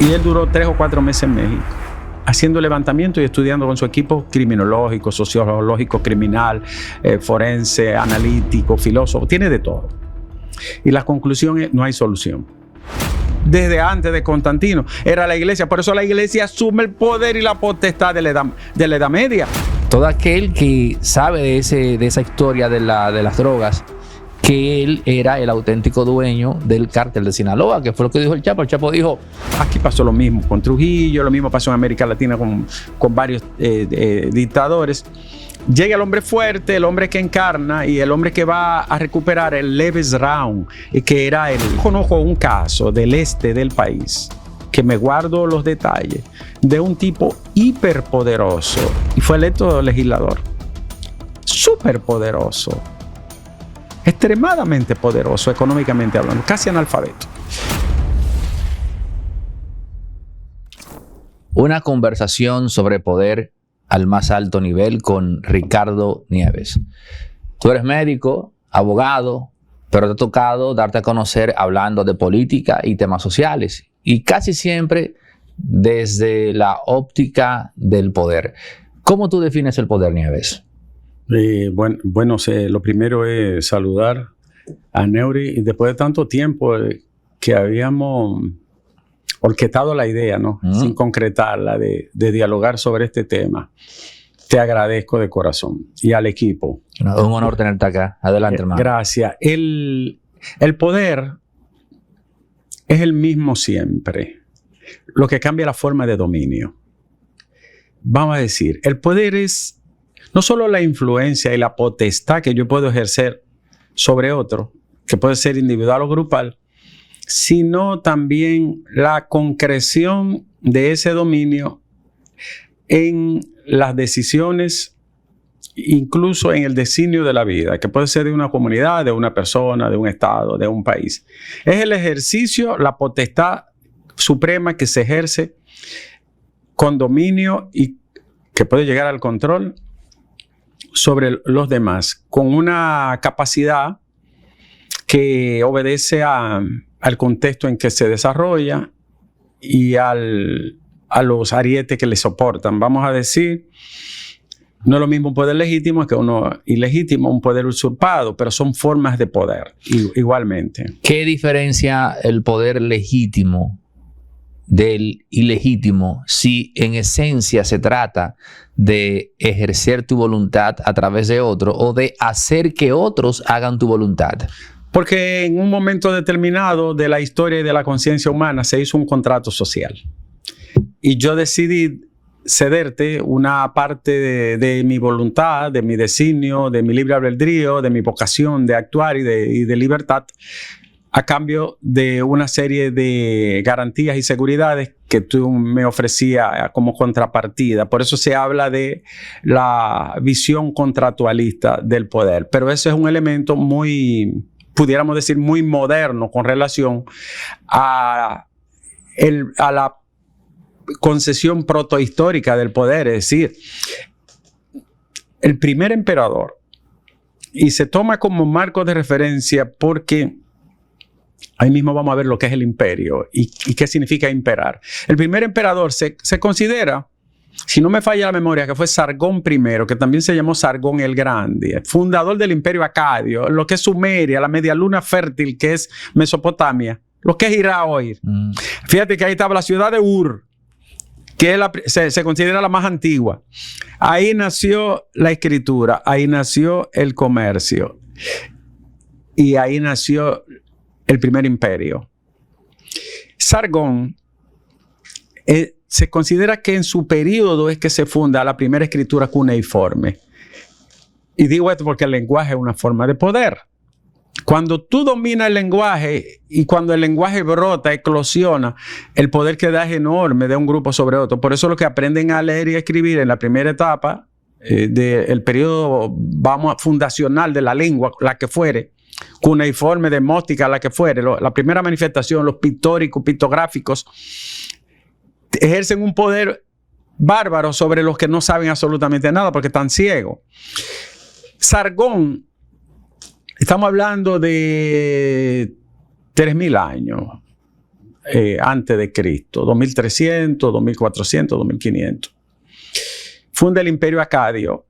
Y él duró 3 o 4 meses en México, haciendo levantamiento y estudiando con su equipo criminológico, sociológico, criminal, forense, analítico, filósofo, tiene de todo. Y la conclusión es: no hay solución. Desde antes de Constantino era la iglesia, por eso la iglesia asume el poder y la potestad de la Edad Media. Todo aquel que sabe de esa historia de las drogas, que él era el auténtico dueño del cártel de Sinaloa, que fue lo que dijo el Chapo. El Chapo dijo: aquí pasó lo mismo con Trujillo, lo mismo pasó en América Latina con varios dictadores. Llega el hombre fuerte, el hombre que encarna y el hombre que va a recuperar el Lebensraum, que era Conozco un caso del este del país, que me guardo los detalles, de un tipo hiperpoderoso y fue electo legislador. Superpoderoso. Extremadamente poderoso económicamente hablando, casi analfabeto. Una conversación sobre poder al más alto nivel con Ricardo Nieves. Tú eres médico, abogado, pero te ha tocado darte a conocer hablando de política y temas sociales, y casi siempre desde la óptica del poder. ¿Cómo tú defines el poder, Nieves? Bueno, lo primero es saludar a Neuri, y después de tanto tiempo que habíamos orquestado la idea, ¿no? Sin concretarla, de dialogar sobre este tema. Te agradezco de corazón. Y al equipo. Un honor tenerte acá. Adelante, hermano. Gracias. El poder es el mismo siempre. Lo que cambia la forma de dominio. Vamos a decir, el poder es no solo la influencia y la potestad que yo puedo ejercer sobre otro, que puede ser individual o grupal, sino también la concreción de ese dominio en las decisiones, incluso en el designio de la vida, que puede ser de una comunidad, de una persona, de un estado, de un país. Es el ejercicio, la potestad suprema que se ejerce con dominio y que puede llegar al control sobre los demás, con una capacidad que obedece al contexto en que se desarrolla y a los arietes que le soportan. Vamos a decir, no es lo mismo un poder legítimo que uno ilegítimo, un poder usurpado, pero son formas de poder igualmente. ¿Qué diferencia el poder legítimo del ilegítimo si en esencia se trata de ejercer tu voluntad a través de otro o de hacer que otros hagan tu voluntad? Porque en un momento determinado de la historia y de la conciencia humana se hizo un contrato social. Y yo decidí cederte una parte de mi voluntad, de mi designio, de mi libre albedrío, de mi vocación de actuar y de libertad, a cambio de una serie de garantías y seguridades que tú me ofrecías como contrapartida. Por eso se habla de la visión contractualista del poder. Pero ese es un elemento muy, pudiéramos decir, muy moderno con relación a la concesión protohistórica del poder. Es decir, el primer emperador, y se toma como marco de referencia porque ahí mismo vamos a ver lo que es el imperio y qué significa imperar. El primer emperador se considera, si no me falla la memoria, que fue Sargón I, que también se llamó Sargón el Grande, fundador del imperio acadio, lo que es Sumeria, la media luna fértil que es Mesopotamia, lo que es Irak hoy. Fíjate que ahí estaba la ciudad de Ur, que es se considera la más antigua. Ahí nació la escritura, ahí nació el comercio y ahí nació el primer imperio. Sargón se considera que en su periodo es que se funda la primera escritura cuneiforme. Y digo esto porque el lenguaje es una forma de poder. Cuando tú dominas el lenguaje y cuando el lenguaje brota, eclosiona, el poder que da es enorme de un grupo sobre otro. Por eso los que aprenden a leer y a escribir en la primera etapa del periodo, fundacional de la lengua, la que fuere, cuneiforme, demótica, la que fuere, la primera manifestación, los pictóricos, pictográficos, ejercen un poder bárbaro sobre los que no saben absolutamente nada porque están ciegos. Sargón, estamos hablando de 3.000 años antes de Cristo, 2300, 2400, 2500. Funda el Imperio Acadio.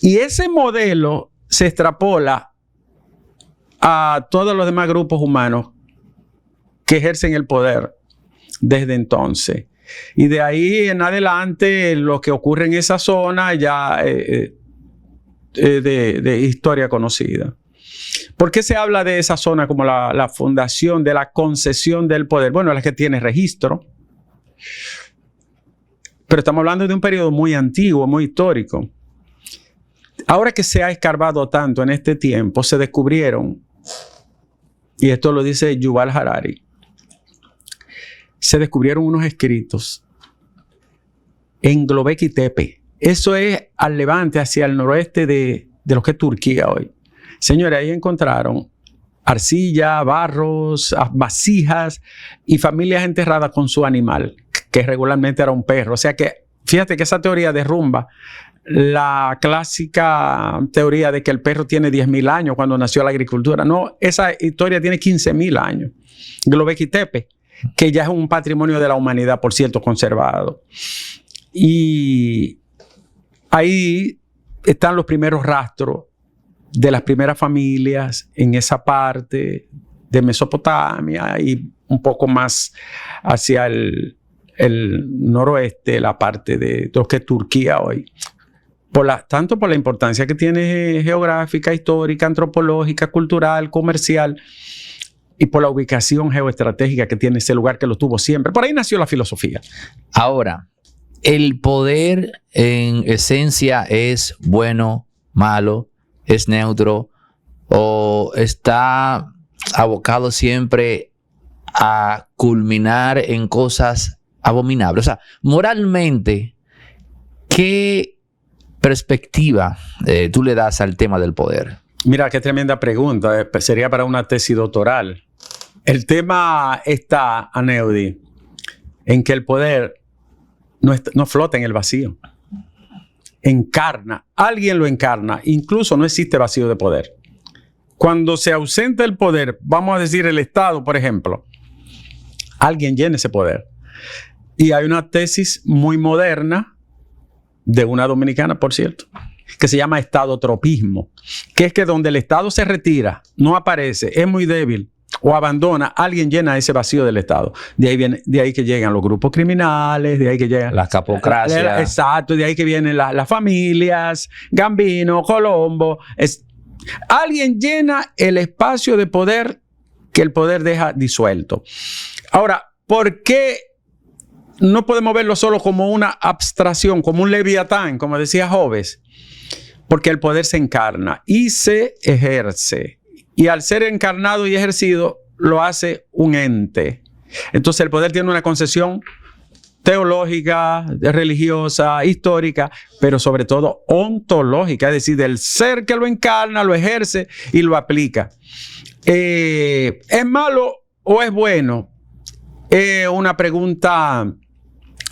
Y ese modelo se extrapola a todos los demás grupos humanos que ejercen el poder desde entonces. Y de ahí en adelante, lo que ocurre en esa zona ya de historia conocida. ¿Por qué se habla de esa zona como la fundación de la concesión del poder? Bueno, es la que tiene registro. Pero estamos hablando de un periodo muy antiguo, muy histórico. Ahora que se ha escarbado tanto en este tiempo, se descubrieron, y esto lo dice Yuval Harari, se descubrieron unos escritos en Göbekli Tepe. Eso es al levante, hacia el noroeste de lo que es Turquía hoy. Señores, ahí encontraron arcilla, barros, vasijas y familias enterradas con su animal, que regularmente era un perro. O sea que, fíjate que esa teoría derrumba la clásica teoría de que el perro tiene 10.000 años cuando nació la agricultura. No, esa historia tiene 15.000 años. Göbekli Tepe, que ya es un patrimonio de la humanidad, por cierto, conservado. Y ahí están los primeros rastros de las primeras familias en esa parte de Mesopotamia y un poco más hacia el noroeste, la parte de lo que es Turquía hoy. Tanto por la importancia que tiene geográfica, histórica, antropológica, cultural, comercial, y por la ubicación geoestratégica que tiene ese lugar, que lo tuvo siempre. Por ahí nació la filosofía. Ahora, ¿el poder en esencia es bueno, malo, es neutro o está abocado siempre a culminar en cosas abominables? O sea, moralmente, ¿qué perspectiva tú le das al tema del poder? Mira, qué tremenda pregunta. Sería para una tesis doctoral. El tema está, Aneudi, en que el poder no flota en el vacío. Encarna. Alguien lo encarna. Incluso no existe vacío de poder. Cuando se ausenta el poder, vamos a decir el Estado, por ejemplo, alguien llena ese poder. Y hay una tesis muy moderna de una dominicana, por cierto, que se llama estadotropismo, que es que donde el Estado se retira, no aparece, es muy débil o abandona, alguien llena ese vacío del Estado. De ahí que llegan los grupos criminales, de ahí que llegan las capocracias. Exacto, de ahí que vienen las familias, Gambino, Colombo. Alguien llena el espacio de poder que el poder deja disuelto. Ahora, ¿por qué no podemos verlo solo como una abstracción, como un leviatán, como decía Hobbes? Porque el poder se encarna y se ejerce. Y al ser encarnado y ejercido, lo hace un ente. Entonces el poder tiene una concepción teológica, religiosa, histórica, pero sobre todo ontológica, es decir, del ser que lo encarna, lo ejerce y lo aplica. ¿Es malo o es bueno? Es una pregunta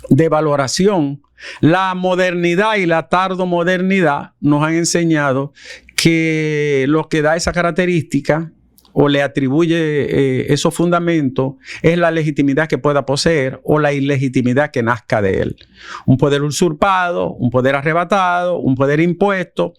de valoración. La modernidad y la tardomodernidad nos han enseñado que lo que da esa característica o le atribuye esos fundamentos es la legitimidad que pueda poseer o la ilegitimidad que nazca de él. Un poder usurpado, un poder arrebatado, un poder impuesto,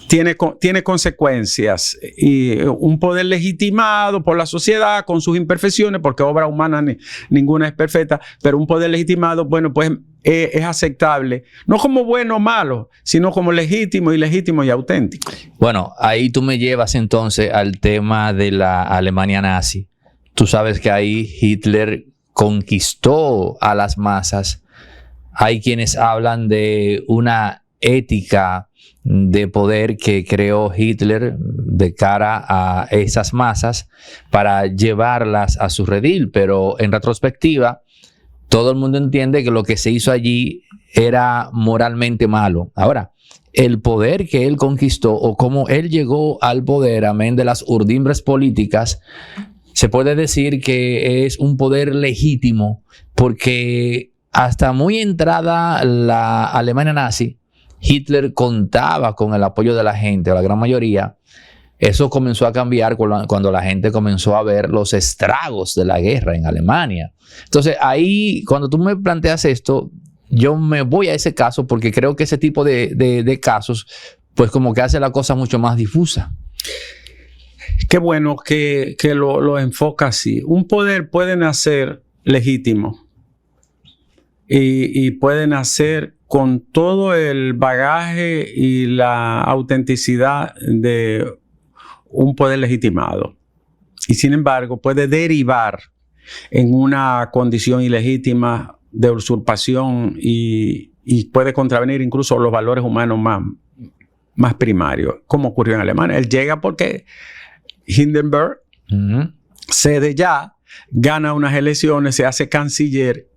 tiene consecuencias. Y un poder legitimado por la sociedad con sus imperfecciones, porque obra humana ninguna es perfecta, pero un poder legitimado, bueno, pues es aceptable, no como bueno o malo, sino como legítimo, ilegítimo y auténtico. Bueno, ahí tú me llevas entonces al tema de la Alemania nazi. Tú sabes que ahí Hitler conquistó a las masas. Hay quienes hablan de una ética de poder que creó Hitler de cara a esas masas para llevarlas a su redil, pero en retrospectiva todo el mundo entiende que lo que se hizo allí era moralmente malo. Ahora, el poder que él conquistó o cómo él llegó al poder, amén de las urdimbres políticas, se puede decir que es un poder legítimo, porque hasta muy entrada la Alemania nazi, Hitler contaba con el apoyo de la gente, la gran mayoría, Eso comenzó a cambiar cuando la gente comenzó a ver los estragos de la guerra en Alemania. Entonces, ahí, cuando tú me planteas esto, yo me voy a ese caso porque creo que ese tipo de casos, pues como que hace la cosa mucho más difusa. Qué bueno que lo enfoca así. Un poder puede nacer legítimo y puede nacer con todo el bagaje y la autenticidad de un poder legitimado. Y sin embargo, puede derivar en una condición ilegítima de usurpación y puede contravenir incluso los valores humanos más primarios, como ocurrió en Alemania. Él llega porque Hindenburg cede ya, gana unas elecciones, se hace canciller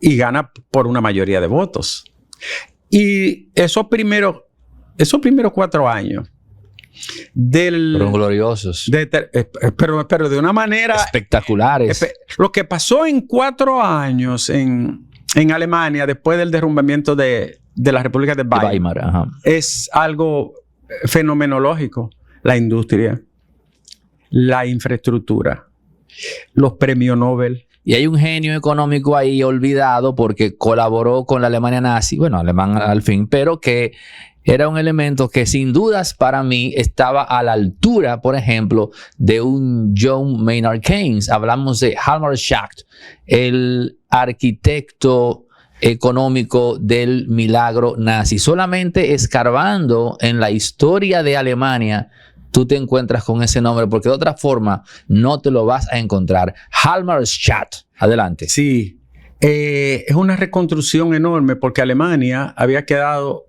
y gana por una mayoría de votos. Y esos primeros 4 años fueron gloriosos. Pero de una manera espectaculares. Lo que pasó en 4 años en Alemania después del derrumbamiento de la República de Weimar, es algo fenomenológico. La industria, la infraestructura, los premios Nobel. Y hay un genio económico ahí olvidado porque colaboró con la Alemania nazi, bueno, alemán al fin, pero que era un elemento que sin dudas para mí estaba a la altura, por ejemplo, de un John Maynard Keynes. Hablamos de Hjalmar Schacht, el arquitecto económico del milagro nazi. Solamente escarbando en la historia de Alemania, tú te encuentras con ese nombre, porque de otra forma no te lo vas a encontrar. Hjalmar Schacht, adelante. Sí, es una reconstrucción enorme porque Alemania había quedado,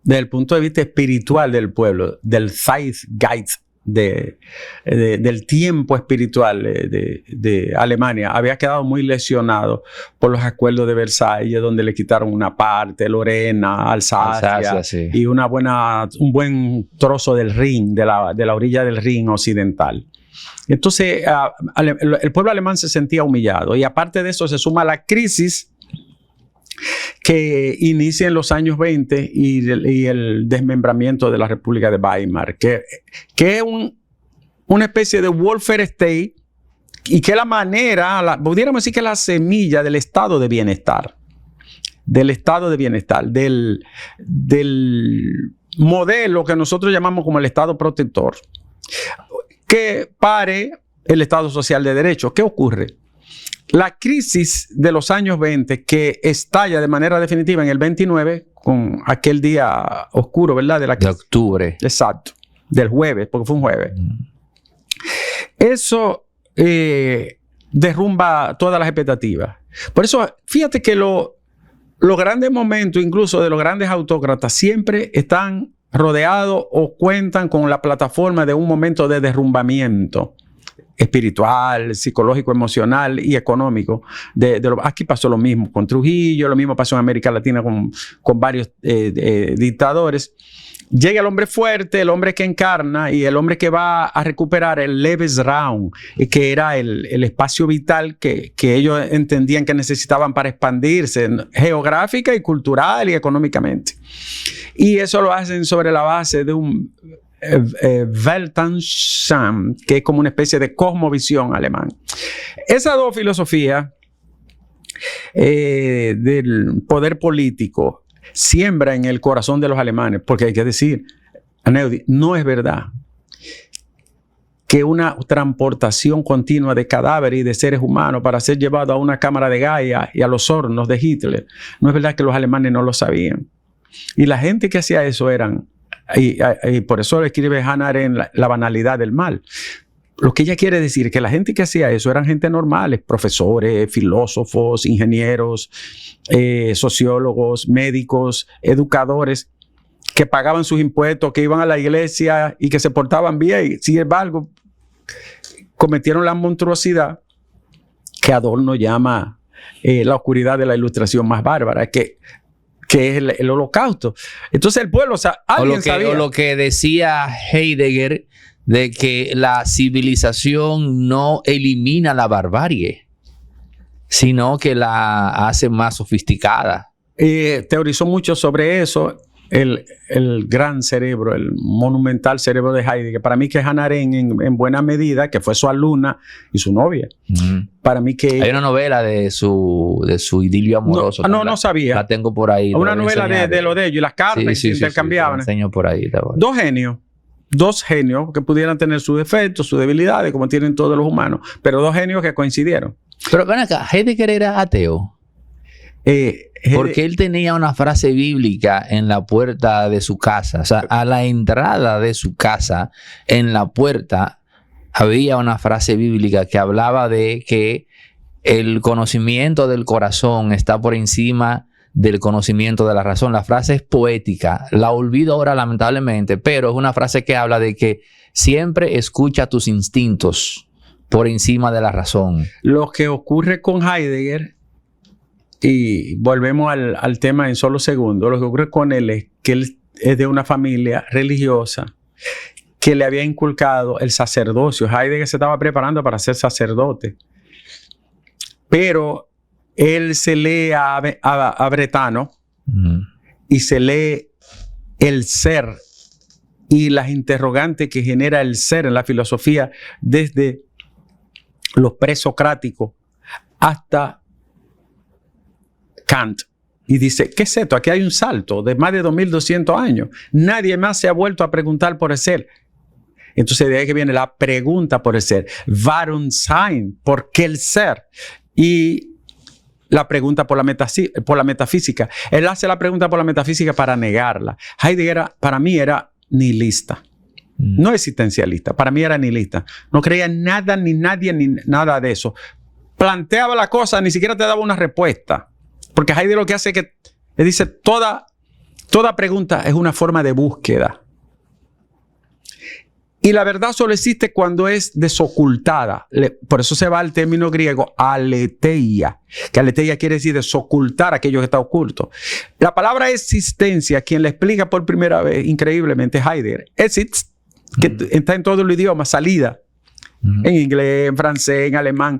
desde el punto de vista espiritual del pueblo, del Zeitgeist, del tiempo espiritual de Alemania, había quedado muy lesionado por los acuerdos de Versalles, donde le quitaron una parte, Lorena, Alsacia sí, y un buen trozo del Rin, de la orilla del Rin occidental. Entonces, el pueblo alemán se sentía humillado, y aparte de eso se suma la crisis que inicia en los años 20 y el desmembramiento de la República de Weimar, que es una especie de welfare state, y que la manera, pudiéramos decir que es la semilla del estado de bienestar, del modelo que nosotros llamamos como el estado protector, que pare el estado social de derecho. ¿Qué ocurre? La crisis de los años 20, que estalla de manera definitiva en el 29, con aquel día oscuro, ¿verdad? De octubre. Exacto. Del jueves, porque fue un jueves. Eso derrumba todas las expectativas. Por eso, fíjate que los grandes momentos, incluso de los grandes autócratas, siempre están rodeados o cuentan con la plataforma de un momento de derrumbamiento espiritual, psicológico, emocional y económico. Aquí pasó lo mismo con Trujillo, lo mismo pasó en América Latina con varios dictadores. Llega el hombre fuerte, el hombre que encarna y el hombre que va a recuperar el Lebensraum, que era el espacio vital que ellos entendían que necesitaban para expandirse geográfica y cultural y económicamente. Y eso lo hacen sobre la base de un Weltanschauung, que es como una especie de cosmovisión alemán. Esas dos filosofías del poder político siembra en el corazón de los alemanes, porque hay que decir, Aneudi, no es verdad que una transportación continua de cadáveres y de seres humanos para ser llevado a una cámara de Gaia y a los hornos de Hitler, no es verdad que los alemanes no lo sabían. Y la gente que hacía eso eran, y por eso le escribe Hannah Arendt la banalidad del mal. Lo que ella quiere decir es que la gente que hacía eso eran gente normales, profesores, filósofos, ingenieros, sociólogos, médicos, educadores, que pagaban sus impuestos, que iban a la iglesia y que se portaban bien. Sin embargo, cometieron la monstruosidad que Adorno llama la oscuridad de la ilustración más bárbara, que es el holocausto. Entonces el pueblo, o sea, alguien sabía. O lo que decía Heidegger, de que la civilización no elimina la barbarie, sino que la hace más sofisticada. Teorizó mucho sobre eso. el gran cerebro, el monumental cerebro de Heidegger. Para mí que Hannah Arendt en buena medida, que fue su alumna y su novia. Para mí que... Hay una novela de su idilio amoroso. No sabía. La tengo por ahí. Una novela de lo de ellos y las cartas que intercambiaban. Sí, enseño por ahí. Dos genios que pudieran tener sus defectos, sus debilidades, como tienen todos los humanos, pero dos genios que coincidieron. Pero ven acá, Heidegger era ateo. Porque él tenía una frase bíblica en la puerta de su casa. O sea, a la entrada de su casa, en la puerta, había una frase bíblica que hablaba de que el conocimiento del corazón está por encima del conocimiento de la razón. La frase es poética. La olvido ahora lamentablemente, pero es una frase que habla de que siempre escucha tus instintos por encima de la razón. Lo que ocurre con Heidegger, y volvemos al tema en solo segundos, lo que ocurre con él es que él es de una familia religiosa que le había inculcado el sacerdocio. Heidegger se estaba preparando para ser sacerdote, pero él se lee a Bretano y se lee el ser y las interrogantes que genera el ser en la filosofía desde los presocráticos hasta Kant. Y dice, ¿qué es esto? Aquí hay un salto de más de 2200 años. Nadie más se ha vuelto a preguntar por el ser. Entonces de ahí que viene la pregunta por el ser. Warum sein? ¿Por qué el ser? Y la pregunta por la metafísica. Él hace la pregunta por la metafísica para negarla. Heidegger para mí era nihilista. No existencialista. Para mí era nihilista. No creía en nada, ni nadie, ni nada de eso. Planteaba la cosa, ni siquiera te daba una respuesta. Porque Heidegger lo que hace es que le dice toda pregunta es una forma de búsqueda. Y la verdad solo existe cuando es desocultada. Por eso se va al término griego aletheia, que aletheia quiere decir desocultar aquello que está oculto. La palabra existencia, quien la explica por primera vez, increíblemente, Heidegger. Exist, que está en todo el idioma, salida. En inglés, en francés, en alemán.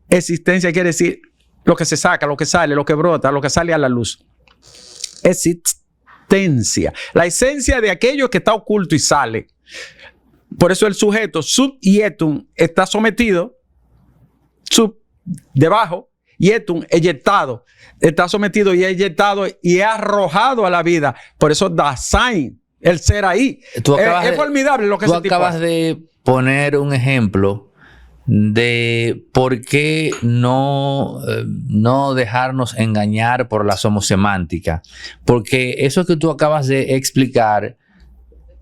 Existencia quiere decir lo que se saca, lo que sale, lo que brota, lo que sale a la luz. Existencia. La esencia de aquello que está oculto y sale. Por eso el sujeto, sub y etum, está sometido, sub, debajo, y etum, eyectado. Está sometido y eyectado y arrojado a la vida. Por eso Dasein, el ser ahí. Es formidable lo que se acabas de poner un ejemplo de por qué no dejarnos engañar por la somos-semántica. Porque eso que tú acabas de explicar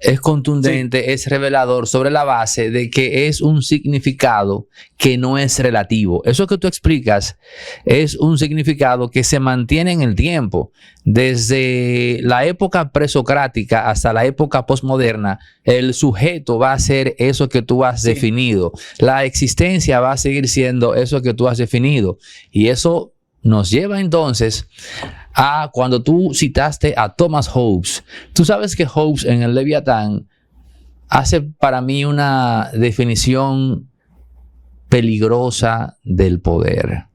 es contundente, sí, es revelador sobre la base de que es un significado que no es relativo. Eso que tú explicas es un significado que se mantiene en el tiempo. Desde la época presocrática hasta la época posmoderna, el sujeto va a ser eso que tú has definido. La existencia va a seguir siendo eso que tú has definido. Y eso nos lleva entonces a cuando tú citaste a Thomas Hobbes. Tú sabes que Hobbes en el Leviatán hace para mí una definición peligrosa del poder.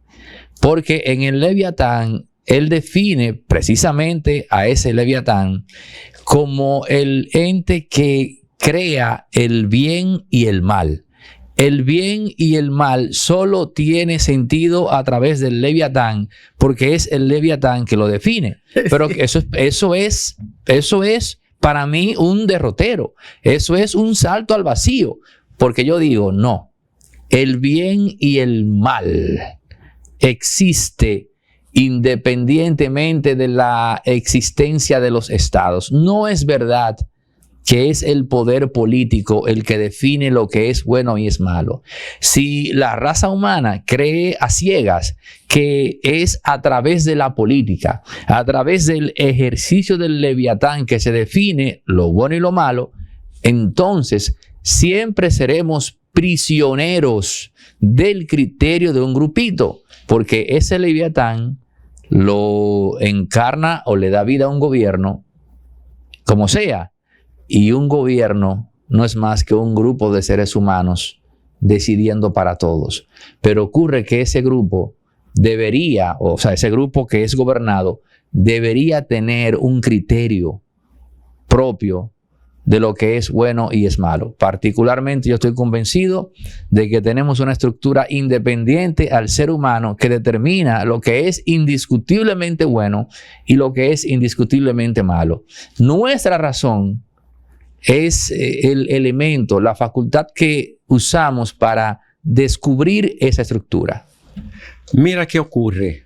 Porque en el Leviatán él define precisamente a ese Leviatán como el ente que crea el bien y el mal. El bien y el mal solo tiene sentido a través del Leviatán, porque es el Leviatán que lo define. Pero eso es para mí un derrotero. Eso es un salto al vacío. Porque yo digo, no, el bien y el mal existe independientemente de la existencia de los estados. No es verdad que es el poder político el que define lo que es bueno y es malo. Si la raza humana cree a ciegas que es a través de la política, a través del ejercicio del Leviatán que se define lo bueno y lo malo, entonces siempre seremos prisioneros del criterio de un grupito, porque ese Leviatán lo encarna o le da vida a un gobierno, como sea. Y un gobierno no es más que un grupo de seres humanos decidiendo para todos. Pero ocurre que ese grupo ese grupo que es gobernado debería tener un criterio propio de lo que es bueno y es malo. Particularmente yo estoy convencido de que tenemos una estructura independiente al ser humano que determina lo que es indiscutiblemente bueno y lo que es indiscutiblemente malo. Nuestra razón es el elemento, la facultad que usamos para descubrir esa estructura. Mira qué ocurre.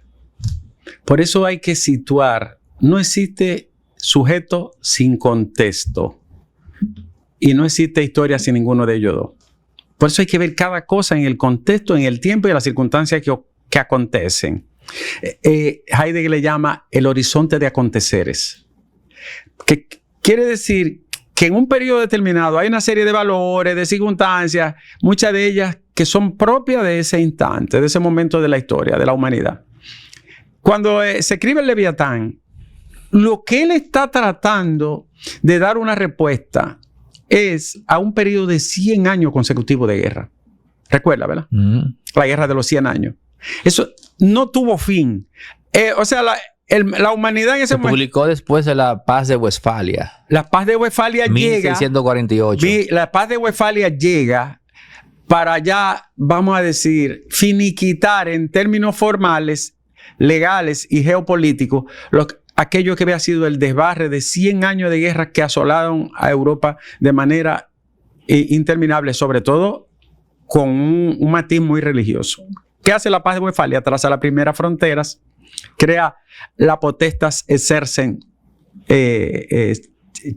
Por eso hay que situar, no existe sujeto sin contexto. Y no existe historia sin ninguno de ellos dos. Por eso hay que ver cada cosa en el contexto, en el tiempo y en las circunstancias que acontecen. Heidegger le llama el horizonte de aconteceres. Que quiere decir que en un periodo determinado hay una serie de valores, de circunstancias, muchas de ellas que son propias de ese instante, de ese momento de la historia, de la humanidad. Cuando se escribe el Leviatán, lo que él está tratando de dar una respuesta es a un periodo de 100 años consecutivos de guerra. Recuerda, ¿verdad? La guerra de los 100 años. Eso no tuvo fin. O sea, la humanidad en ese momento... Se publicó después de la Paz de Westfalia. La Paz de Westfalia 1648. La Paz de Westfalia llega para ya, vamos a decir, finiquitar en términos formales, legales y geopolíticos aquello que había sido el desbarre de 100 años de guerra que asolaron a Europa de manera interminable, sobre todo con un matiz muy religioso. ¿Qué hace la Paz de Westfalia? Traza las primeras fronteras, crea la potestas exercen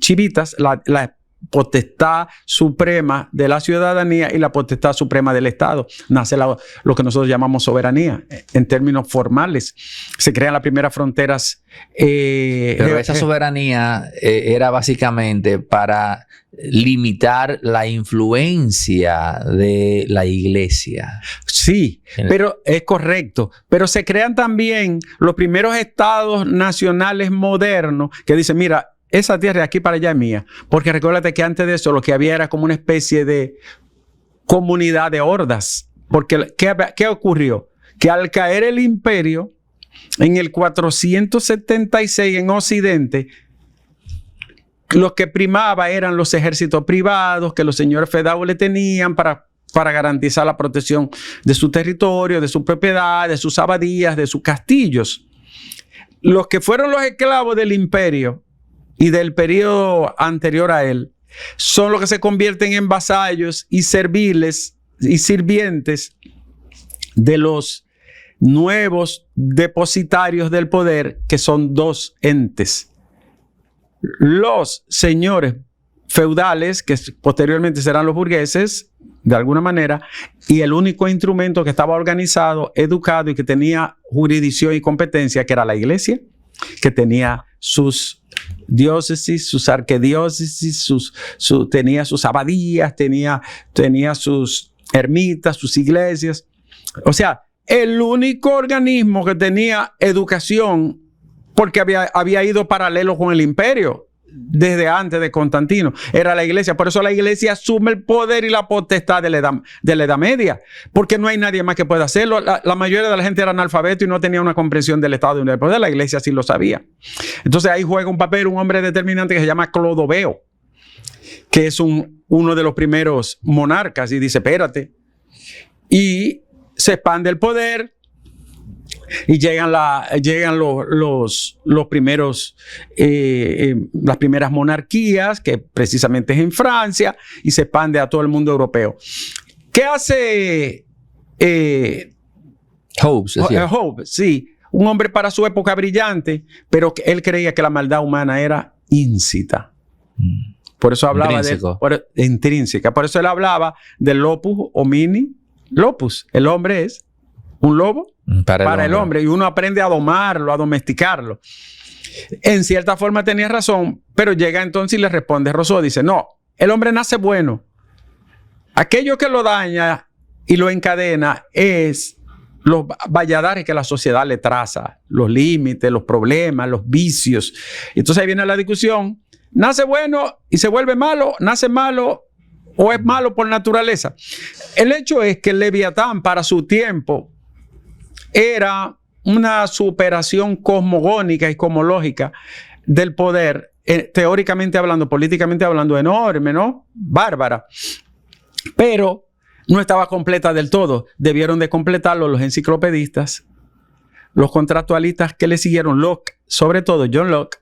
civitas, la potestad suprema de la ciudadanía y la potestad suprema del Estado. Nace lo que nosotros llamamos soberanía en términos formales. Se crean las primeras fronteras. Pero esa soberanía era básicamente para limitar la influencia de la iglesia. Sí, pero es correcto. Pero se crean también los primeros estados nacionales modernos que dicen, mira, esa tierra de aquí para allá es mía. Porque recuérdate que antes de eso lo que había era como una especie de comunidad de hordas. Porque ¿qué ocurrió? Que al caer el imperio, en el 476 en Occidente, lo que primaba eran los ejércitos privados que los señores feudales le tenían para garantizar la protección de su territorio, de su propiedad, de sus abadías, de sus castillos. Los que fueron los esclavos del imperio y del periodo anterior a él, son los que se convierten en vasallos y serviles y sirvientes de los nuevos depositarios del poder, que son dos entes. Los señores feudales, que posteriormente serán los burgueses, de alguna manera, y el único instrumento que estaba organizado, educado y que tenía jurisdicción y competencia, que era la iglesia, que tenía sus diócesis, sus arquidiócesis, tenía sus abadías, tenía sus ermitas, sus iglesias. O sea, el único organismo que tenía educación, porque había ido paralelo con el imperio desde antes de Constantino, era la iglesia. Por eso la iglesia asume el poder y la potestad de la Edad Media, porque no hay nadie más que pueda hacerlo. La mayoría de la gente era analfabeto y no tenía una comprensión del Estado y del poder. La iglesia sí lo sabía. Entonces ahí juega un papel un hombre determinante que se llama Clodoveo, que es uno de los primeros monarcas, y dice, espérate, y se expande el poder. Y llegan los primeros, las primeras monarquías, que precisamente es en Francia, y se expande a todo el mundo europeo. ¿Qué hace Hobbes? Hobbes, sí, un hombre para su época brillante, pero él creía que la maldad humana era íncita. Por eso hablaba intrínseca. Por eso él hablaba del opus homini. Lopus, el hombre es un lobo para el hombre, y uno aprende a domarlo, a domesticarlo. En cierta forma tenía razón, pero llega entonces y le responde Rousseau, dice, no, el hombre nace bueno. Aquello que lo daña y lo encadena es los valladares que la sociedad le traza, los límites, los problemas, los vicios. Y entonces ahí viene la discusión, nace bueno y se vuelve malo, nace malo o es malo por naturaleza. El hecho es que el Leviatán para su tiempo era una superación cosmogónica y cosmológica del poder teóricamente hablando, políticamente hablando, enorme, ¿no? Bárbara. Pero no estaba completa del todo. Debieron de completarlo los enciclopedistas, los contractualistas que le siguieron, Locke, sobre todo John Locke,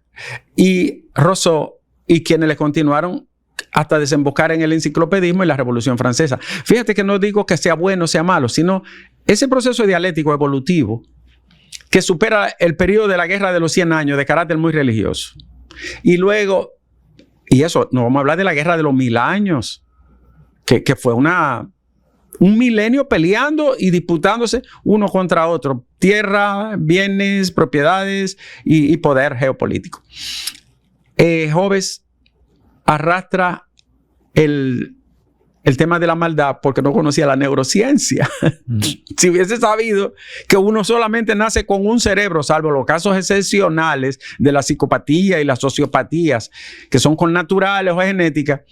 y Rousseau, y quienes le continuaron hasta desembocar en el enciclopedismo y la Revolución Francesa. Fíjate que no digo que sea bueno o sea malo, sino ese proceso dialéctico evolutivo que supera el periodo de la Guerra de los 100 años de carácter muy religioso. Y luego, y eso, no vamos a hablar de la Guerra de los 1000 años, que fue un milenio peleando y disputándose uno contra otro. Tierra, bienes, propiedades y poder geopolítico. Hobbes arrastra el tema de la maldad porque no conocía la neurociencia. Si hubiese sabido que uno solamente nace con un cerebro, salvo los casos excepcionales de la psicopatía y las sociopatías, que son connaturales o genéticas,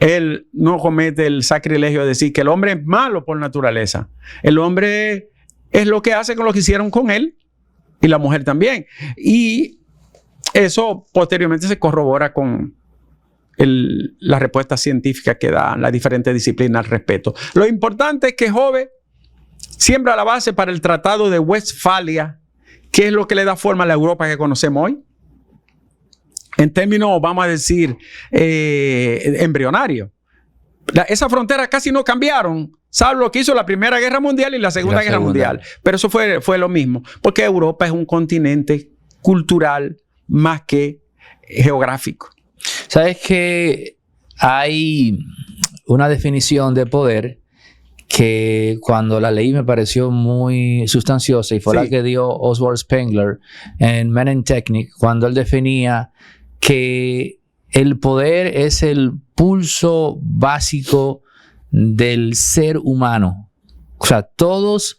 él no comete el sacrilegio de decir que el hombre es malo por naturaleza. El hombre es lo que hace con lo que hicieron con él y la mujer también. Y eso posteriormente se corrobora con la respuesta científica que dan las diferentes disciplinas al respecto. Lo importante es que Hobbes siembra la base para el Tratado de Westfalia, que es lo que le da forma a la Europa que conocemos hoy. En términos, vamos a decir, embrionarios. Esas fronteras casi no cambiaron, salvo lo que hizo la Primera Guerra Mundial y la Segunda Guerra Mundial. Pero eso fue lo mismo, porque Europa es un continente cultural más que geográfico. ¿Sabes que hay una definición de poder que cuando la leí me pareció muy sustanciosa y fue la que dio Oswald Spengler en Men in Technic, cuando él definía que el poder es el pulso básico del ser humano? O sea, todos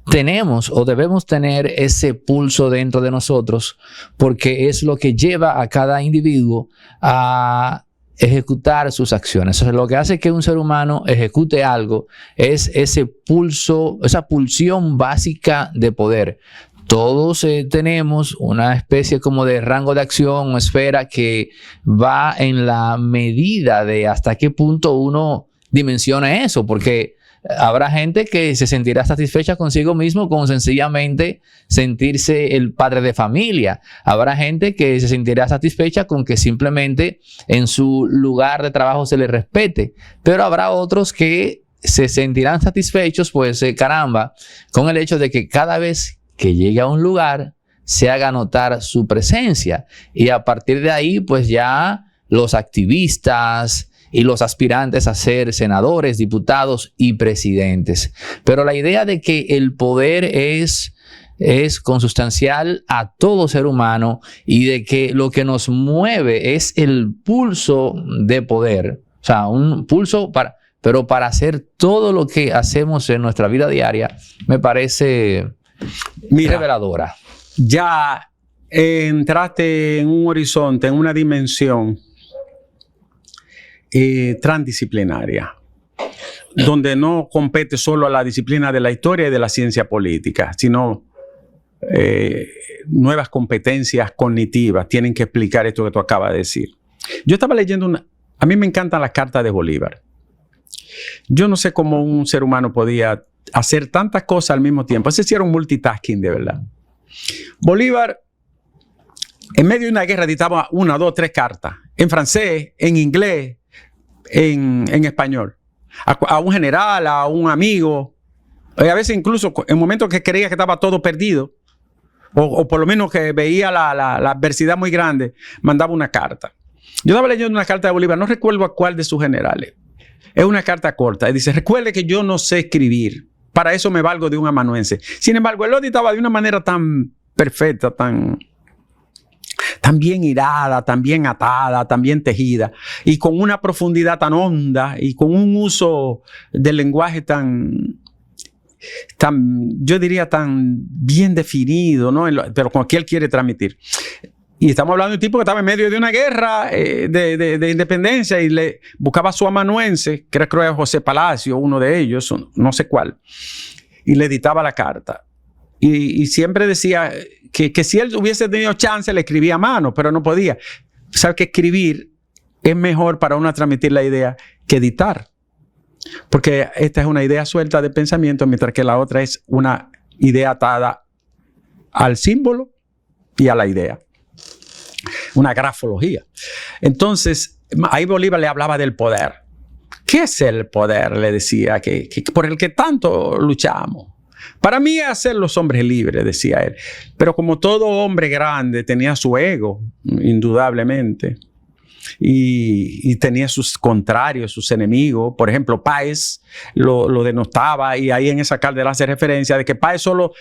tenemos o debemos tener ese pulso dentro de nosotros porque es lo que lleva a cada individuo a ejecutar sus acciones. O sea, lo que hace que un ser humano ejecute algo es ese pulso, esa pulsión básica de poder. Todos tenemos una especie como de rango de acción o esfera que va en la medida de hasta qué punto uno dimensiona eso, porque habrá gente que se sentirá satisfecha consigo mismo con sencillamente sentirse el padre de familia. Habrá gente que se sentirá satisfecha con que simplemente en su lugar de trabajo se le respete. Pero habrá otros que se sentirán satisfechos, pues caramba, con el hecho de que cada vez que llegue a un lugar se haga notar su presencia. Y a partir de ahí, pues ya los activistas y los aspirantes a ser senadores, diputados y presidentes. Pero la idea de que el poder es consustancial a todo ser humano y de que lo que nos mueve es el pulso de poder. O sea, un pulso pero para hacer todo lo que hacemos en nuestra vida diaria, me parece reveladora. Ya entraste en un horizonte, en una dimensión transdisciplinaria, donde no compete solo a la disciplina de la historia y de la ciencia política, sino nuevas competencias cognitivas tienen que explicar esto que tú acabas de decir. Yo estaba leyendo a mí me encantan las cartas de Bolívar. Yo no sé cómo un ser humano podía hacer tantas cosas al mismo tiempo. Ese sí era un multitasking de verdad. Bolívar, en medio de una guerra, editaba 1, 2, 3 cartas. En francés, en inglés, en español. A un general, a un amigo. A veces incluso en momentos que creía que estaba todo perdido, o por lo menos que veía la adversidad muy grande, mandaba una carta. Yo estaba leyendo una carta de Bolívar, no recuerdo a cuál de sus generales. Es una carta corta. Y dice, recuerde que yo no sé escribir. Para eso me valgo de un amanuense. Sin embargo, él lo editaba de una manera tan perfecta, tan bien hilada, tan bien atada, tan bien tejida, y con una profundidad tan honda, y con un uso del lenguaje tan yo diría, tan bien definido, ¿no? Pero como que él quiere transmitir. Y estamos hablando de un tipo que estaba en medio de una guerra de independencia y le buscaba a su amanuense, creo que era José Palacio, uno de ellos, no sé cuál, y le editaba la carta. Y siempre decía que si él hubiese tenido chance le escribía a mano, pero no podía. sabe que escribir es mejor para uno transmitir la idea que editar. Porque esta es una idea suelta de pensamiento, mientras que la otra es una idea atada al símbolo y a la idea. Una grafología. Entonces, ahí Bolívar le hablaba del poder. ¿Qué es el poder? Le decía, que por el que tanto luchamos. Para mí es hacer los hombres libres, decía él. Pero como todo hombre grande tenía su ego, indudablemente. Y tenía sus contrarios, sus enemigos. Por ejemplo, Páez lo denostaba, y ahí en esa carta le hace referencia de que Páez solo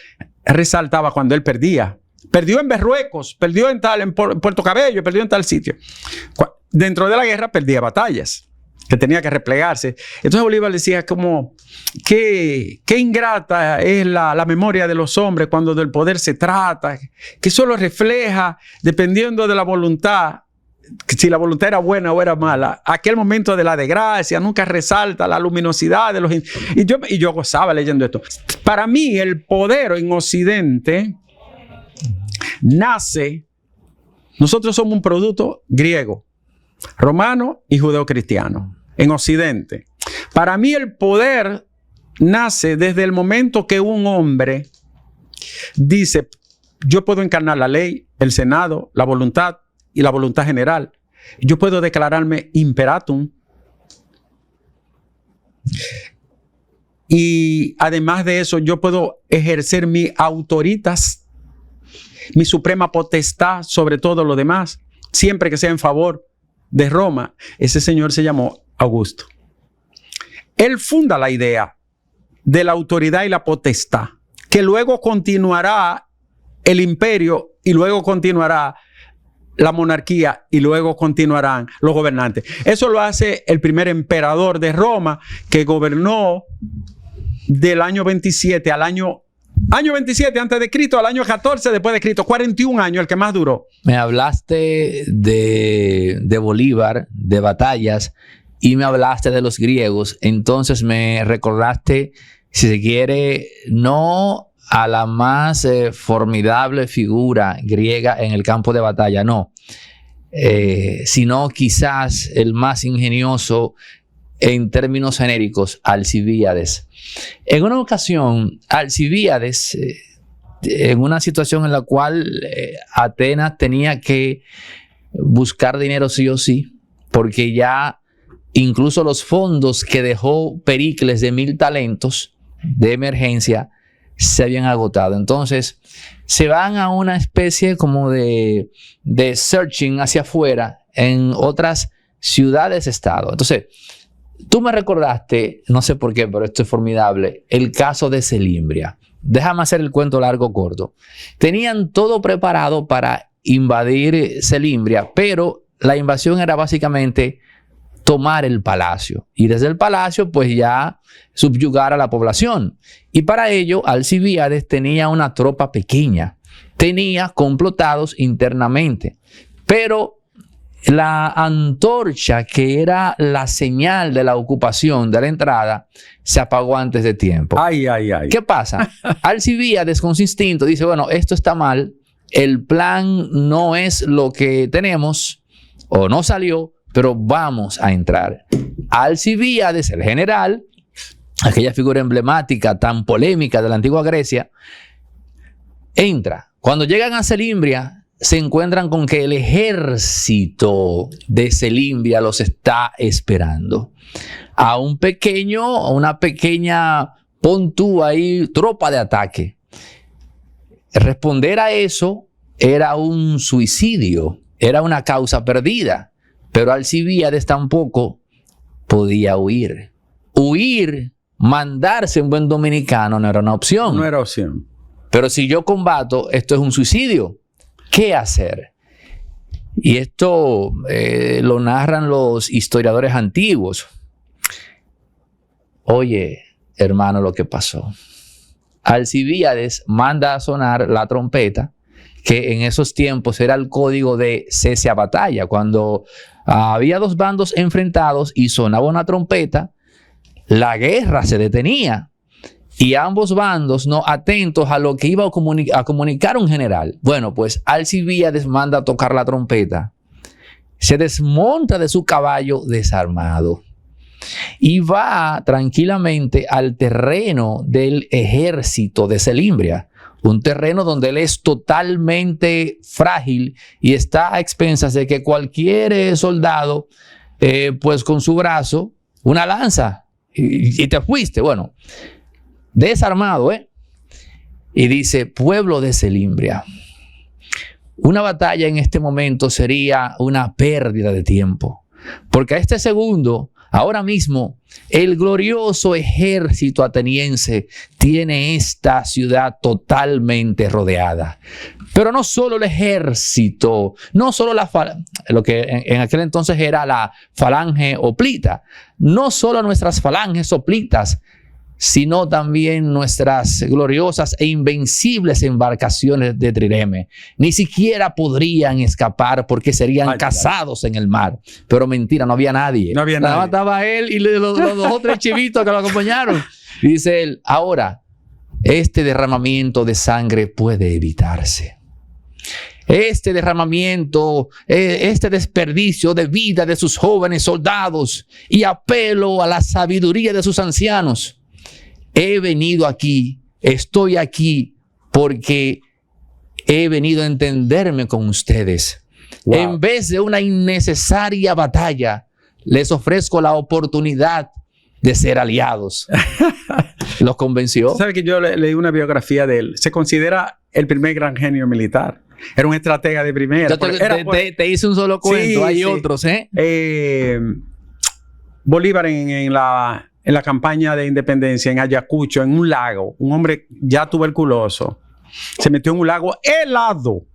resaltaba cuando él perdía. Perdió en Berruecos, perdió en Puerto Cabello, perdió en tal sitio. Dentro de la guerra perdía batallas, que tenía que replegarse. Entonces Bolívar decía como, qué ingrata es la memoria de los hombres cuando del poder se trata, que solo refleja, dependiendo de la voluntad, si la voluntad era buena o era mala, aquel momento de la desgracia, nunca resalta la luminosidad de los... Y yo gozaba leyendo esto. Para mí el poder en Occidente nace, nosotros somos un producto griego, romano y judeocristiano, en Occidente. Para mí el poder nace desde el momento que un hombre dice, yo puedo encarnar la ley, el Senado, la voluntad y la voluntad general. Yo puedo declararme imperatum. Y además de eso, yo puedo ejercer mi autoritas, mi suprema potestad sobre todo lo demás, siempre que sea en favor de Roma. Ese señor se llamó Augusto. Él funda la idea de la autoridad y la potestad, que luego continuará el imperio y luego continuará la monarquía y luego continuarán los gobernantes. Eso lo hace el primer emperador de Roma, que gobernó del año 27 al año 27 antes de Cristo al año 14 después de Cristo. 41 años, el que más duró. Me hablaste de Bolívar, de batallas, y me hablaste de los griegos. Entonces me recordaste, si se quiere, no a la más formidable figura griega en el campo de batalla, no, sino quizás el más ingenioso en términos genéricos, Alcibíades. En una ocasión, Alcibíades, en una situación en la cual Atenas tenía que buscar dinero sí o sí, porque ya incluso los fondos que dejó Pericles de 1000 talentos de emergencia se habían agotado. Entonces se van a una especie como de searching hacia afuera en otras ciudades-estado. Entonces tú me recordaste, no sé por qué, pero esto es formidable, el caso de Selimbria. Déjame hacer el cuento largo corto. Tenían todo preparado para invadir Selimbria, pero la invasión era básicamente tomar el palacio y desde el palacio pues ya subyugar a la población. Y para ello Alcibíades tenía una tropa pequeña, tenía complotados internamente, pero la antorcha que era la señal de la ocupación de la entrada se apagó antes de tiempo. Ay, ay, ay. ¿Qué pasa? Alcibíades con su instinto dice, bueno, esto está mal, el plan no es lo que tenemos o no salió, pero vamos a entrar. Alcibíades, el general, aquella figura emblemática, tan polémica de la antigua Grecia, entra. Cuando llegan a Selimbria, se encuentran con que el ejército de Selimbria los está esperando. A una pequeña, pon tú ahí, tropa de ataque. Responder a eso era un suicidio, era una causa perdida. Pero Alcibíades tampoco podía huir. Huir, mandarse en buen dominicano no era una opción. No era opción. Pero si yo combato, esto es un suicidio. ¿Qué hacer? Y esto lo narran los historiadores antiguos. Oye, hermano, lo que pasó. Alcibíades manda a sonar la trompeta, que en esos tiempos era el código de cese a batalla. Cuando había dos bandos enfrentados y sonaba una trompeta, la guerra se detenía. Y ambos bandos, no atentos a lo que iba a comunicar un general. Bueno, pues Alcibíades manda a tocar la trompeta. se desmonta de su caballo desarmado y va tranquilamente al terreno del ejército de Selimbria, un terreno donde él es totalmente frágil y está a expensas de que cualquier soldado, pues con su brazo, una lanza, y te fuiste, bueno, desarmado, y dice: pueblo de Selimbria, una batalla en este momento sería una pérdida de tiempo, porque a este segundo, ahora mismo, el glorioso ejército ateniense tiene esta ciudad totalmente rodeada. Pero no solo el ejército, no solo lo que en aquel entonces era la falange hoplita, no solo nuestras falanges hoplitas, sino también nuestras gloriosas e invencibles embarcaciones de trireme. Ni siquiera podrían escapar porque serían cazados en el mar. Pero mentira, no había nadie. No había nadie. Nada más estaba él y los 2 o 3 chivitos que lo acompañaron. Y dice él: ahora, este derramamiento de sangre puede evitarse. Este derramamiento, este desperdicio de vida de sus jóvenes soldados, y apelo a la sabiduría de sus ancianos. He venido aquí, estoy aquí porque he venido a entenderme con ustedes. Wow. En vez de una innecesaria batalla, les ofrezco la oportunidad de ser aliados. ¿Los convenció? ¿Sabe que yo leí una biografía de él? Se considera el primer gran genio militar. Era un estratega de primera. Te hice un solo cuento, sí, hay otros, Bolívar en la campaña de independencia en Ayacucho, en un lago, un hombre ya tuberculoso, se metió en un lago helado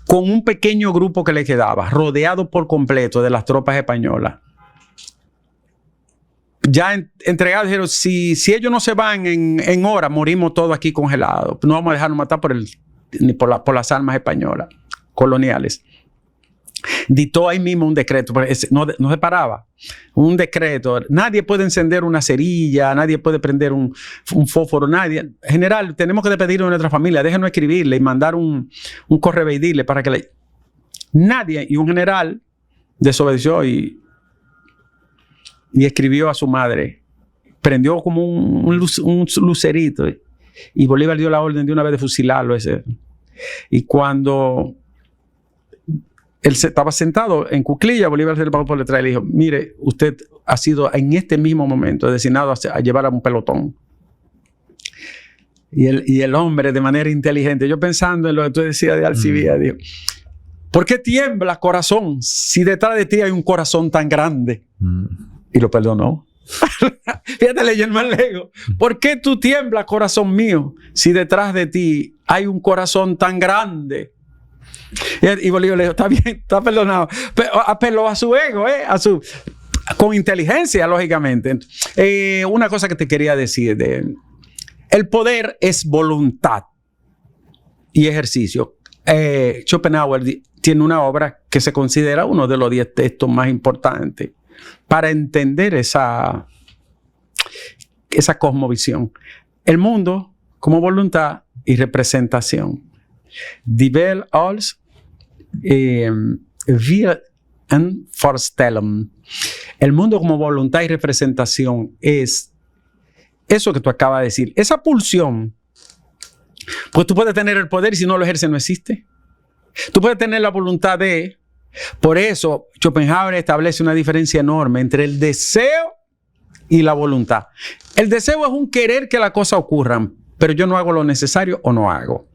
con un pequeño grupo que le quedaba, rodeado por completo de las tropas españolas. Ya entregados, dijeron: si ellos no se van en horas, morimos todos aquí congelados. No vamos a dejarnos matar ni por las armas españolas coloniales. Dictó ahí mismo un decreto, no se paraba. Un decreto: nadie puede encender una cerilla, nadie puede prender un fósforo, nadie. General, tenemos que despedirnos de nuestra familia, déjenos escribirle y mandar un correo y dile para que nadie. Y un general desobedeció y escribió a su madre, prendió como un lucerito, y Bolívar dio la orden de una vez de fusilarlo ese. Y cuando él estaba sentado en cuclilla, Bolívar se le pasó por detrás y le dijo: mire, usted ha sido en este mismo momento designado a llevar a un pelotón. Y el hombre, de manera inteligente, yo pensando en lo que tú decías de Alcibía, dijo: ¿por qué tiembla, corazón, si detrás de ti hay un corazón tan grande? Y lo perdonó. Fíjate, leyendo más lejos. ¿Por qué tú tiemblas, corazón mío, si detrás de ti hay un corazón tan grande? Y Bolívar le dijo: está bien, está perdonado. Apeló a su ego, con inteligencia, lógicamente. Una cosa que te quería decir: el poder es voluntad y ejercicio. Schopenhauer tiene una obra que se considera uno de los 10 textos más importantes para entender esa cosmovisión. El mundo como voluntad y representación. Die Welt als Will und Vorstellung. El mundo como voluntad y representación es eso que tú acabas de decir. Esa pulsión. Pues tú puedes tener el poder y si no lo ejerces no existe. Tú puedes tener la voluntad de... Por eso Schopenhauer establece una diferencia enorme entre el deseo y la voluntad. El deseo es un querer que las cosas ocurran, pero yo no hago lo necesario o no hago.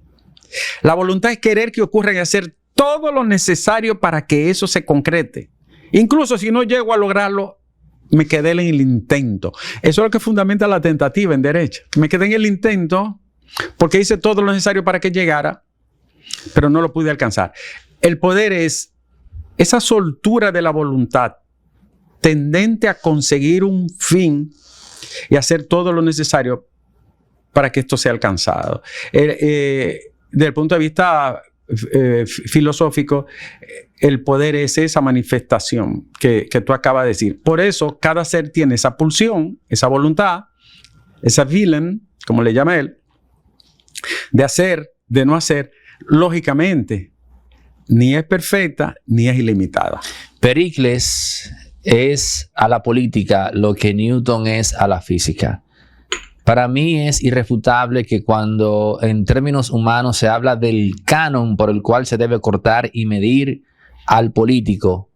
La voluntad es querer que ocurran y hacer todo lo necesario para que eso se concrete. Incluso si no llego a lograrlo, me quedé en el intento. Eso es lo que fundamenta la tentativa en derecho. Me quedé en el intento porque hice todo lo necesario para que llegara, pero no lo pude alcanzar. El poder es esa soltura de la voluntad tendente a conseguir un fin y hacer todo lo necesario para que esto sea alcanzado. Desde el punto de vista filosófico, el poder es esa manifestación que tú acabas de decir. Por eso cada ser tiene esa pulsión, esa voluntad, esa Willen, como le llama él, de hacer, de no hacer. Lógicamente, ni es perfecta ni es ilimitada. Pericles es a la política lo que Newton es a la física. Para mí es irrefutable que cuando en términos humanos se habla del canon por el cual se debe cortar y medir al político,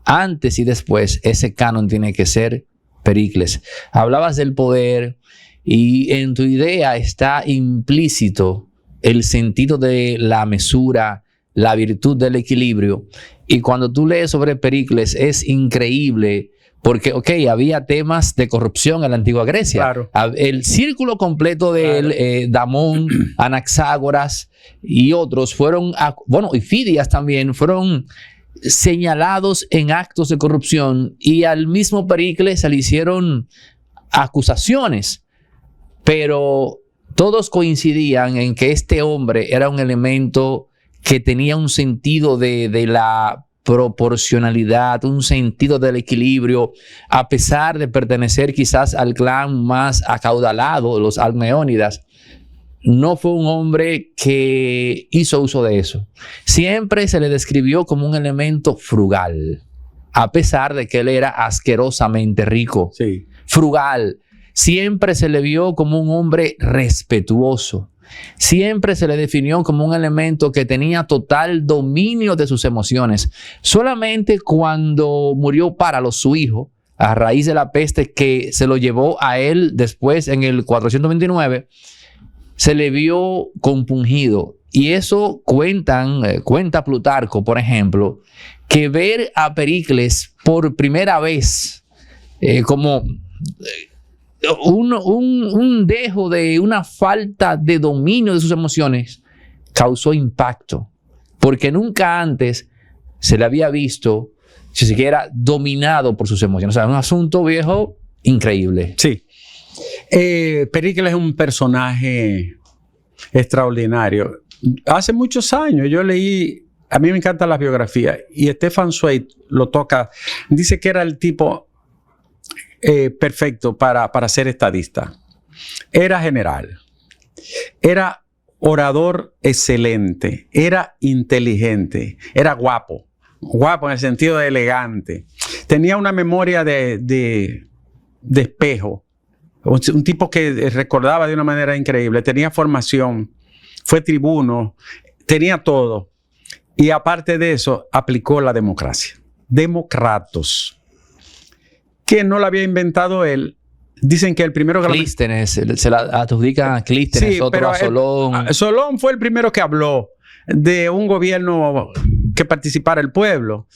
antes y después ese canon tiene que ser Pericles. Hablabas del poder y en tu idea está implícito el sentido de la mesura, la virtud del equilibrio. Y cuando tú lees sobre Pericles es increíble porque, había temas de corrupción en la antigua Grecia. Claro. El círculo completo de él, Damón, Anaxágoras y otros fueron, y Fidias también, fueron señalados en actos de corrupción y al mismo Pericles se le hicieron acusaciones. Pero todos coincidían en que este hombre era un elemento que tenía un sentido de la proporcionalidad, un sentido del equilibrio, a pesar de pertenecer quizás al clan más acaudalado, los Almeónidas. No fue un hombre que hizo uso de eso. Siempre se le describió como un elemento frugal, a pesar de que él era asquerosamente rico. Sí. Frugal. Siempre se le vio como un hombre respetuoso. Siempre se le definió como un elemento que tenía total dominio de sus emociones. Solamente cuando murió Páralo, su hijo, a raíz de la peste que se lo llevó a él después en el 429, se le vio compungido. Y eso cuenta Plutarco, por ejemplo, que ver a Pericles por primera vez como un dejo de una falta de dominio de sus emociones causó impacto, porque nunca antes se le había visto, si siquiera, dominado por sus emociones. O sea, un asunto viejo increíble. Sí. Pericles es un personaje extraordinario. Hace muchos años yo leí, a mí me encantan las biografías, y Stefan Zweig lo toca, dice que era el tipo perfecto para ser estadista. Era general, era orador excelente, era inteligente, era guapo en el sentido de elegante, tenía una memoria de espejo, un tipo que recordaba de una manera increíble, tenía formación, fue tribuno, tenía todo, y aparte de eso aplicó la democracia. Democratos, que no la había inventado él. Dicen que el primero que Clístenes, se la adjudican a Clístenes, sí, otro pero a Solón. Solón fue el primero que habló de un gobierno que participara el pueblo,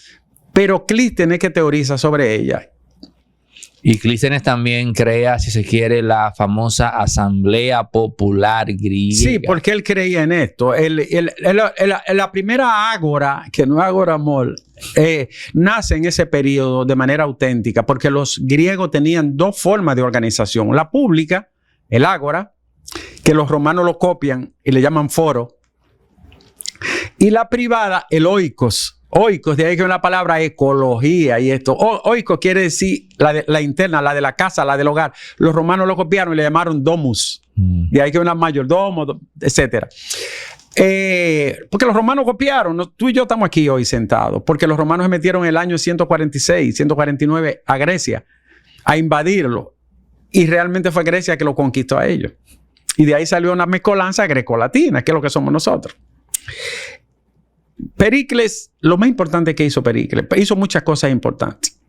pero Clístenes que teoriza sobre ella. Y Clístenes también crea, si se quiere, la famosa Asamblea Popular griega. Sí, porque él creía en esto. La primera ágora, que no es Agora Mall, nace en ese periodo de manera auténtica, porque los griegos tenían dos formas de organización. La pública, el ágora, que los romanos lo copian y le llaman foro. Y la privada, el oikos. Oikos, de ahí que viene la palabra ecología y esto. Oikos quiere decir la interna, la de la casa, la del hogar. Los romanos lo copiaron y le llamaron domus. De ahí que viene mayordomo, etc. Porque los romanos copiaron. Tú y yo estamos aquí hoy sentados. Porque los romanos se metieron en el año 146, 149 a Grecia a invadirlo. Y realmente fue Grecia que lo conquistó a ellos. Y de ahí salió una mezcolanza grecolatina, que es lo que somos nosotros. Pericles, lo más importante que hizo Pericles, hizo muchas cosas importantes.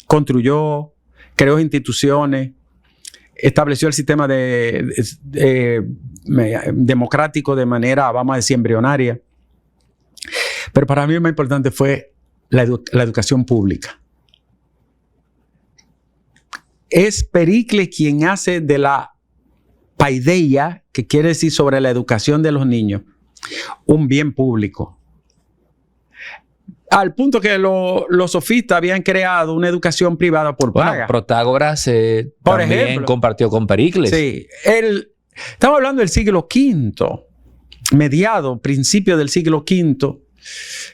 Construyó, creó instituciones, estableció el sistema democrático de manera, vamos a decir, embrionaria. Pero para mí lo más importante fue la educación pública. Es Pericles quien hace de la paideia, que quiere decir sobre la educación de los niños, un bien público. Al punto que los sofistas habían creado una educación privada por paga. Bueno, Protágoras también compartió con Pericles. Sí. Estamos hablando del siglo V, mediado, principio del siglo V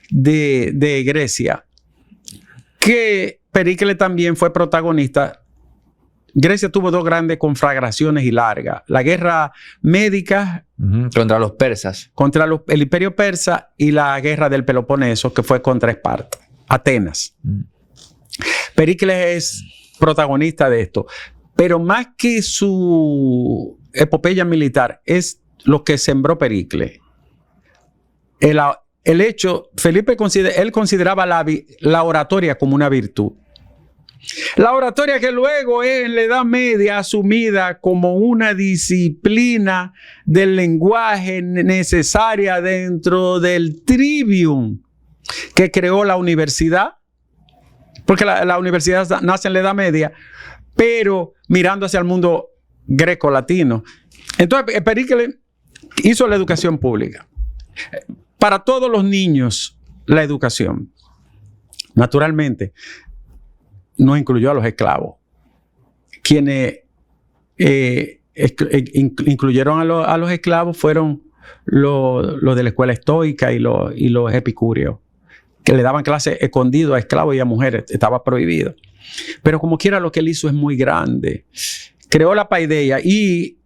de Grecia, que Pericles también fue protagonista Grecia tuvo dos grandes conflagraciones y largas. La guerra médica contra los persas. Contra el imperio persa y la guerra del Peloponeso, que fue contra Esparta, Atenas. Pericles es protagonista de esto. Pero más que su epopeya militar, es lo que sembró Pericles. El hecho, Felipe él consideraba la oratoria como una virtud. La oratoria que luego es en la Edad Media asumida como una disciplina del lenguaje necesaria dentro del trivium que creó la universidad, porque la universidad nace en la Edad Media, pero mirando hacia el mundo greco-latino. Entonces, Pericles hizo la educación pública. Para todos los niños, la educación. Naturalmente, no incluyó a los esclavos. Quienes incluyeron a los esclavos fueron los de la escuela estoica y los epicúreos, que le daban clases escondidos a esclavos y a mujeres. Estaba prohibido. Pero como quiera, lo que él hizo es muy grande. Creó la paideia y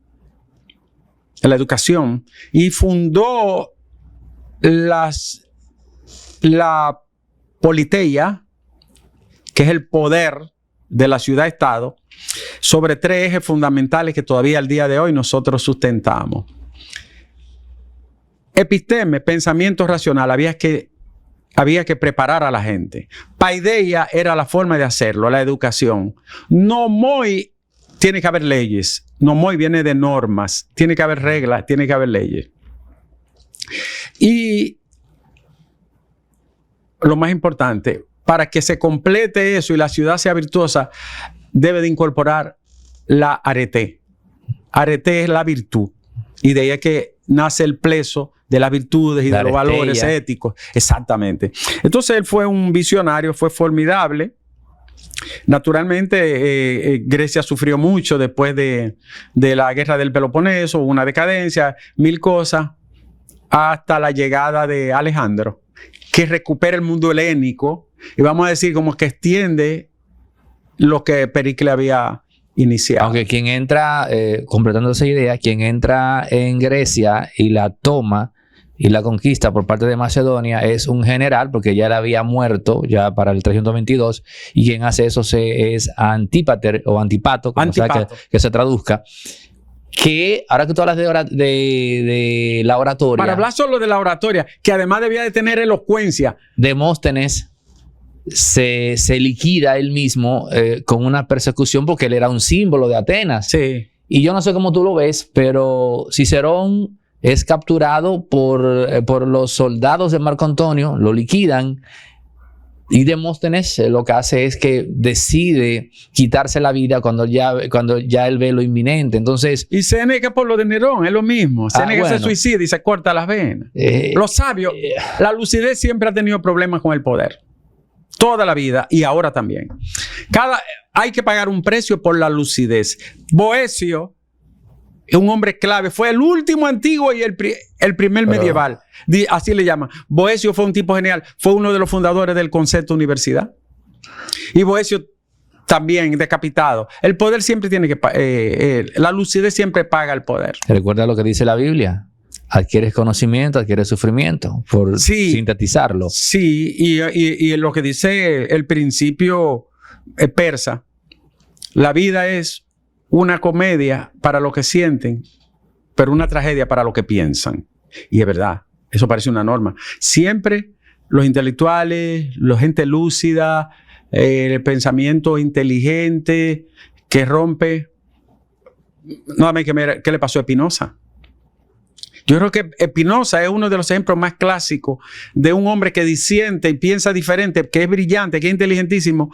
la educación y fundó la politeia, que es el poder de la ciudad-estado, sobre tres ejes fundamentales que todavía al día de hoy nosotros sustentamos. Episteme, pensamiento racional, había que preparar a la gente. Paideia era la forma de hacerlo, la educación. Nomoi, tiene que haber leyes. Nomoi viene de normas, tiene que haber reglas, tiene que haber leyes. Y lo más importante, para que se complete eso y la ciudad sea virtuosa, debe de incorporar la arete. Arete es la virtud. Y de ahí es que nace el pleso de las virtudes y de los valores éticos. Exactamente. Entonces él fue un visionario, fue formidable. Naturalmente, Grecia sufrió mucho después de la guerra del Peloponeso, una decadencia, mil cosas, hasta la llegada de Alejandro, que recupera el mundo helénico y vamos a decir como que extiende lo que Pericles había iniciado. Aunque quien entra, completando esa idea, quien entra en Grecia y la toma y la conquista por parte de Macedonia es un general, porque ya él había muerto ya para el 322, y quien hace eso es Antípater o Antipato, como sea que se traduzca. Que ahora que tú hablas de la oratoria. Para hablar solo de la oratoria, que además debía de tener elocuencia. Demóstenes se liquida él mismo con una persecución porque él era un símbolo de Atenas. Sí. Y yo no sé cómo tú lo ves, pero Cicerón es capturado por los soldados de Marco Antonio, lo liquidan. Y Demóstenes lo que hace es que decide quitarse la vida cuando ya él ve lo inminente. Entonces, y Séneca por lo de Nerón, es lo mismo. Séneca se suicida y se corta las venas. Los sabios, la lucidez siempre ha tenido problemas con el poder. Toda la vida y ahora también. Hay que pagar un precio por la lucidez. Boecio es un hombre clave. Fue el último antiguo y el primer medieval. Así le llaman. Boecio fue un tipo genial. Fue uno de los fundadores del concepto universidad. Y Boecio también decapitado. El poder siempre tiene que... la lucidez siempre paga el poder. ¿Recuerda lo que dice la Biblia? Adquieres conocimiento, adquieres sufrimiento, por sintetizarlo. Sí, y lo que dice el principio persa, la vida es una comedia para los que sienten, pero una tragedia para los que piensan. Y es verdad, eso parece una norma. Siempre los intelectuales, la gente lúcida, el pensamiento inteligente que rompe. No, ¿qué le pasó a Spinoza? Yo creo que Spinoza es uno de los ejemplos más clásicos de un hombre que disiente y piensa diferente, que es brillante, que es inteligentísimo,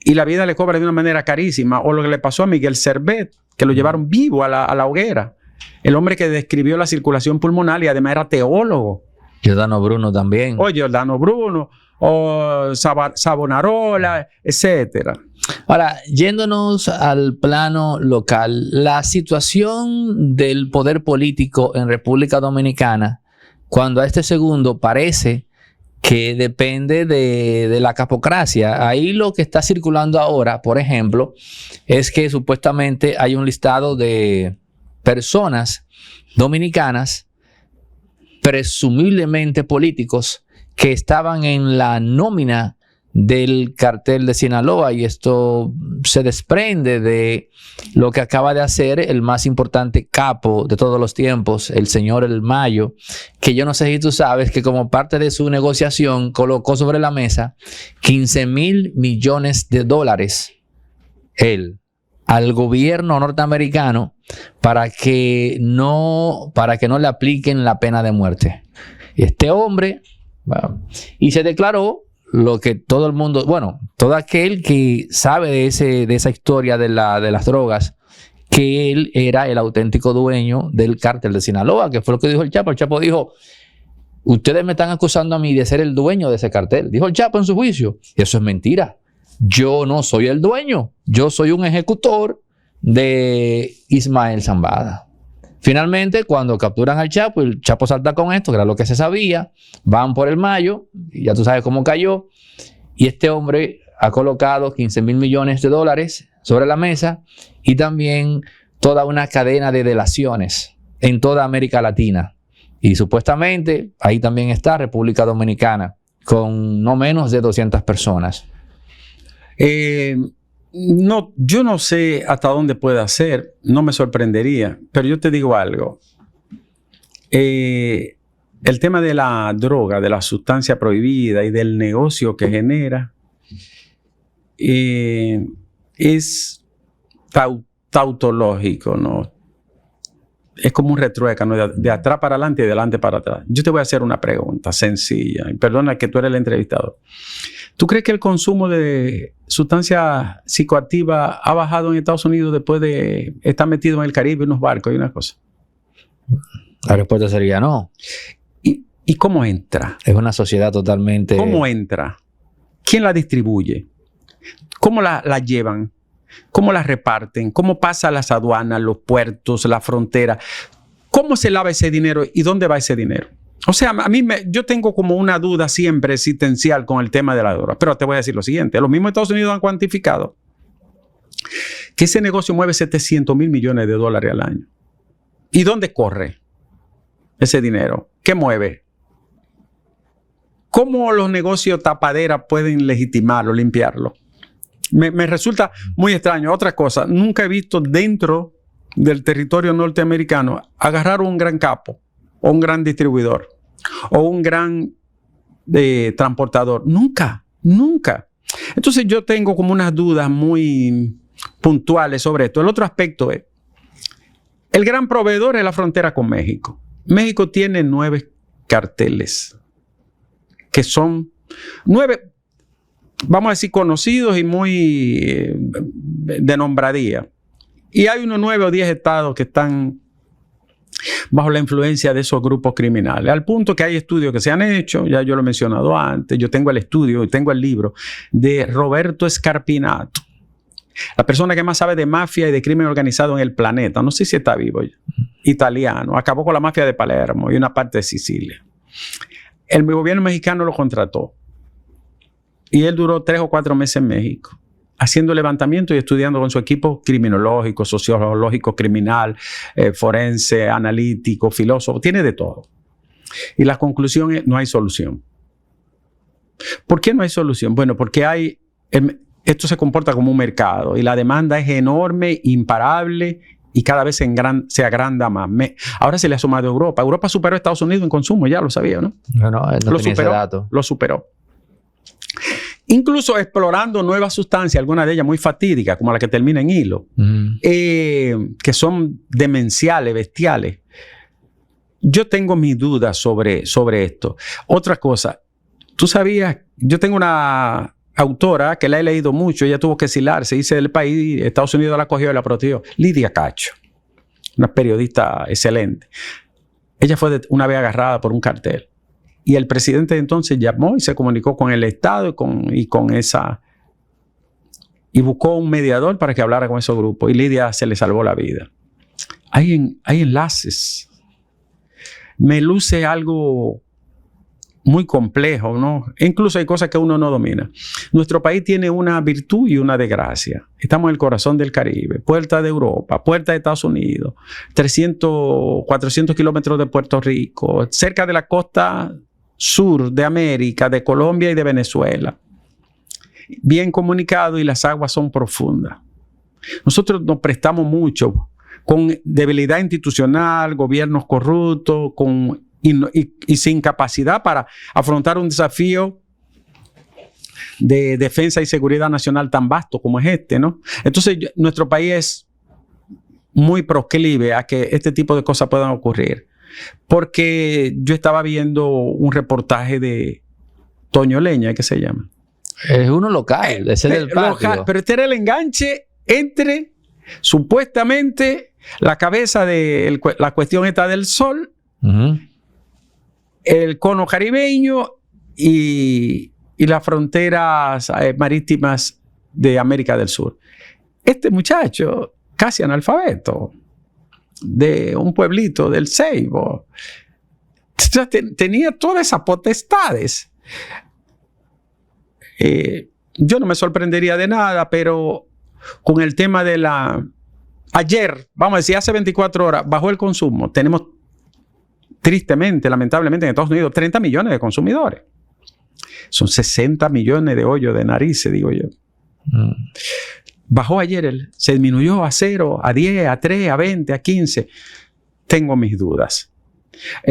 y la vida le cobra de una manera carísima. O lo que le pasó a Miguel Servet, que lo llevaron vivo a la hoguera. El hombre que describió la circulación pulmonar y además era teólogo. Giordano Bruno también. O Giordano Bruno, o Savonarola, etcétera. Ahora, yéndonos al plano local, la situación del poder político en República Dominicana, cuando a este segundo parece que depende de la capocracia. Ahí lo que está circulando ahora, por ejemplo, es que supuestamente hay un listado de personas dominicanas, presumiblemente políticos, que estaban en la nómina del cartel de Sinaloa, y esto se desprende de lo que acaba de hacer el más importante capo de todos los tiempos, el señor El Mayo, que yo no sé si tú sabes que como parte de su negociación colocó sobre la mesa 15,000 millones de dólares él al gobierno norteamericano para que no le apliquen la pena de muerte. Y este hombre, bueno, y se declaró lo que todo el mundo, bueno, todo aquel que sabe de esa historia de las drogas, que él era el auténtico dueño del cártel de Sinaloa, que fue lo que dijo el Chapo. El Chapo dijo: ustedes me están acusando a mí de ser el dueño de ese cartel. Dijo el Chapo en su juicio. Y eso es mentira. Yo no soy el dueño. Yo soy un ejecutor de Ismael Zambada. Finalmente, cuando capturan al Chapo, el Chapo salta con esto, que era lo que se sabía, van por El Mayo, y ya tú sabes cómo cayó, y este hombre ha colocado 15,000 millones de dólares sobre la mesa, y también toda una cadena de delaciones en toda América Latina. Y supuestamente ahí también está República Dominicana, con no menos de 200 personas. No, yo no sé hasta dónde puede ser, no me sorprendería, pero yo te digo algo. El tema de la droga, de la sustancia prohibida y del negocio que genera es tautológico, ¿no? Es como un retruécano, de atrás para adelante y de adelante para atrás. Yo te voy a hacer una pregunta sencilla, y perdona que tú eres el entrevistador. ¿Tú crees que el consumo de sustancia psicoactiva ha bajado en Estados Unidos después de estar metido en el Caribe, en unos barcos y una cosa? La respuesta sería no. ¿Y cómo entra? Es una sociedad totalmente... ¿Cómo entra? ¿Quién la distribuye? ¿Cómo la llevan? ¿Cómo la reparten? ¿Cómo pasa las aduanas, los puertos, la frontera? ¿Cómo se lava ese dinero y dónde va ese dinero? O sea, yo tengo como una duda siempre existencial con el tema de la droga. Pero te voy a decir lo siguiente. Los mismos Estados Unidos han cuantificado que ese negocio mueve 700,000 millones de dólares al año. ¿Y dónde corre ese dinero? ¿Qué mueve? ¿Cómo los negocios tapadera pueden legitimarlo, limpiarlo? Me resulta muy extraño. Otra cosa, nunca he visto dentro del territorio norteamericano agarrar un gran capo o un gran distribuidor o un gran transportador. Nunca. Entonces yo tengo como unas dudas muy puntuales sobre esto. El otro aspecto es, el gran proveedor es la frontera con México. México tiene 9 carteles, que son 9, vamos a decir, conocidos y muy de nombradía. Y hay unos 9 o 10 estados que están bajo la influencia de esos grupos criminales. Al punto que hay estudios que se han hecho, ya yo lo he mencionado antes, yo tengo el estudio y tengo el libro de Roberto Scarpinato, la persona que más sabe de mafia y de crimen organizado en el planeta. No sé si está vivo ya. Italiano. Acabó con la mafia de Palermo y una parte de Sicilia. El gobierno mexicano lo contrató. Y él duró 3 o 4 meses en México, haciendo levantamiento y estudiando con su equipo criminológico, sociológico, criminal, forense, analítico, filósofo. Tiene de todo. Y la conclusión es, no hay solución. ¿Por qué no hay solución? Bueno, porque esto se comporta como un mercado y la demanda es enorme, imparable y cada vez se agranda más. Ahora se le ha sumado a Europa. Europa superó a Estados Unidos en consumo, ya lo sabía, ¿no? No tenía ese dato. Lo superó. Incluso explorando nuevas sustancias, algunas de ellas muy fatídicas, como la que termina en hilo, que son demenciales, bestiales. Yo tengo mis dudas sobre esto. Otra cosa, tú sabías, yo tengo una autora que la he leído mucho, ella tuvo que exilarse, irse del país, Estados Unidos la cogió y la protegió, Lidia Cacho, una periodista excelente. Ella fue una vez agarrada por un cartel. Y el presidente de entonces llamó y se comunicó con el Estado y buscó un mediador para que hablara con esos grupos. Y Lidia se le salvó la vida. Hay enlaces. Me luce algo muy complejo, ¿no? E incluso hay cosas que uno no domina. Nuestro país tiene una virtud y una desgracia. Estamos en el corazón del Caribe, puerta de Europa, puerta de Estados Unidos, 300, 400 kilómetros de Puerto Rico, cerca de la costa sur de América, de Colombia y de Venezuela. Bien comunicado y las aguas son profundas. Nosotros nos prestamos mucho con debilidad institucional, gobiernos corruptos, y sin capacidad para afrontar un desafío de defensa y seguridad nacional tan vasto como es este, ¿no? Entonces, nuestro país es muy proclive a que este tipo de cosas puedan ocurrir. Porque yo estaba viendo un reportaje de Toño Leña, ¿qué se llama? Es uno local, ese es del patio. Local, pero este era el enganche entre, supuestamente, la cabeza de la cuestión esta del sol, el cono caribeño y las fronteras marítimas de América del Sur. Este muchacho, casi analfabeto, de un pueblito del Ceibo, tenía todas esas potestades. Yo no me sorprendería de nada, pero con el tema de ayer, vamos a decir, hace 24 horas, bajó el consumo. Tenemos, tristemente, lamentablemente, en Estados Unidos, 30 millones de consumidores. Son 60 millones de hoyos de narices, digo yo. Bajó ayer, se disminuyó a 0, a 10, a 3, a 20, a 15. Tengo mis dudas.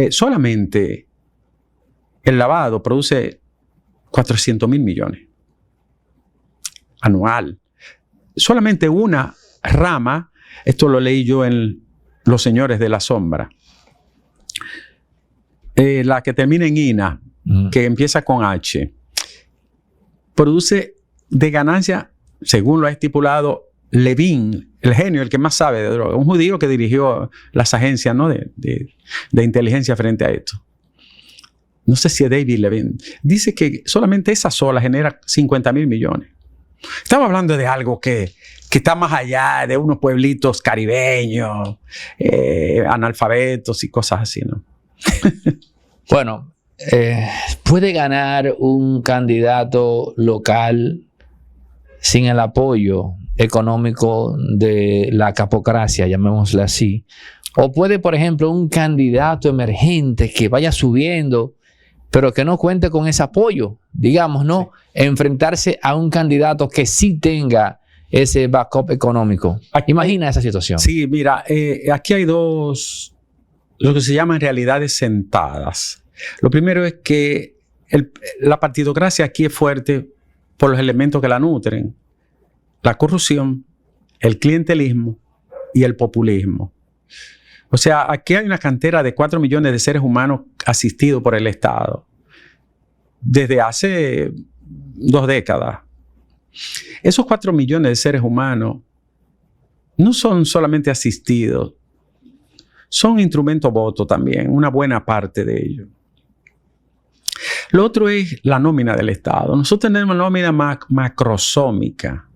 Solamente el lavado produce 400,000 millones anual. Solamente una rama, esto lo leí yo en Los Señores de la Sombra, la que termina en INA, que empieza con H, produce de ganancia, según lo ha estipulado Levin, el genio, el que más sabe de droga, un judío que dirigió las agencias, ¿no? de inteligencia frente a esto. No sé si es David Levin. Dice que solamente esa sola genera 50,000 millones. Estamos hablando de algo que está más allá de unos pueblitos caribeños, analfabetos y cosas así, ¿no? Bueno, ¿puede ganar un candidato local sin el apoyo económico de la capocracia, llamémosle así? ¿O puede, por ejemplo, un candidato emergente que vaya subiendo, pero que no cuente con ese apoyo, digamos, ¿no? Sí. Enfrentarse a un candidato que sí tenga ese backup económico? Imagina esa situación. Sí, mira, aquí hay dos, lo que se llaman realidades sentadas. Lo primero es que la partidocracia aquí es fuerte por los elementos que la nutren: la corrupción, el clientelismo y el populismo. O sea, aquí hay una cantera de 4 millones de seres humanos asistidos por el Estado desde hace 2 décadas. Esos 4 millones de seres humanos no son solamente asistidos, son instrumentos voto también, una buena parte de ellos. Lo otro es la nómina del Estado. Nosotros tenemos nómina macrosómica.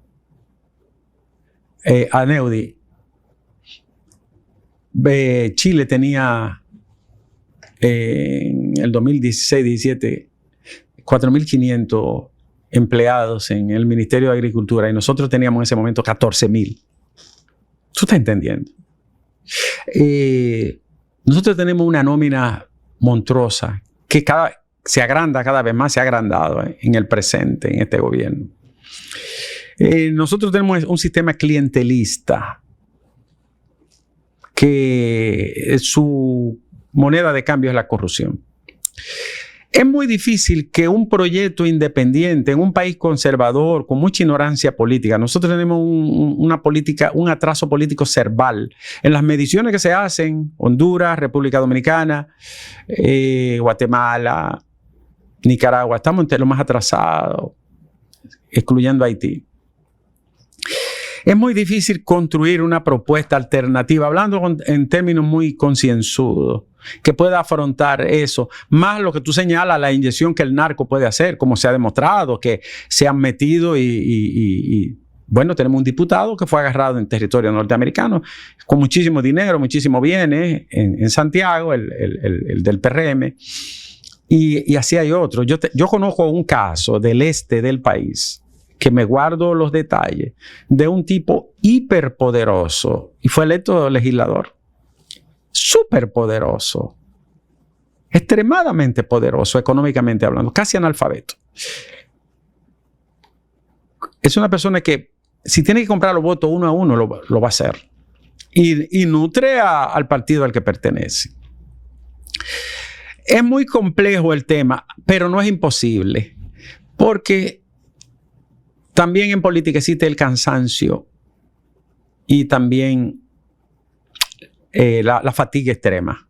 Aneudi, Chile tenía en el 2016-17 4.500 empleados en el Ministerio de Agricultura y nosotros teníamos en ese momento 14.000. ¿Tú estás entendiendo? Nosotros tenemos una nómina monstruosa que se agranda cada vez más, se ha agrandado en el presente, en este gobierno. Nosotros tenemos un sistema clientelista que su moneda de cambio es la corrupción. Es muy difícil que un proyecto independiente en un país conservador con mucha ignorancia política, nosotros tenemos un atraso político cerval en las mediciones que se hacen: Honduras, República Dominicana, Guatemala, Nicaragua, estamos entre los más atrasados, excluyendo Haití. Es muy difícil construir una propuesta alternativa, hablando en términos muy concienzudos, que pueda afrontar eso, más lo que tú señalas, la inyección que el narco puede hacer, como se ha demostrado, que se han metido y bueno, tenemos un diputado que fue agarrado en territorio norteamericano con muchísimo dinero, muchísimo bienes en Santiago, el del PRM, Y así hay otros. Yo conozco un caso del este del país, que me guardo los detalles, de un tipo hiperpoderoso y fue electo legislador. Superpoderoso. Extremadamente poderoso económicamente hablando, casi analfabeto. Es una persona que si tiene que comprar los votos uno a uno, lo va a hacer. Y nutre al partido al que pertenece. Es muy complejo el tema, pero no es imposible. Porque también en política existe el cansancio y también la fatiga extrema.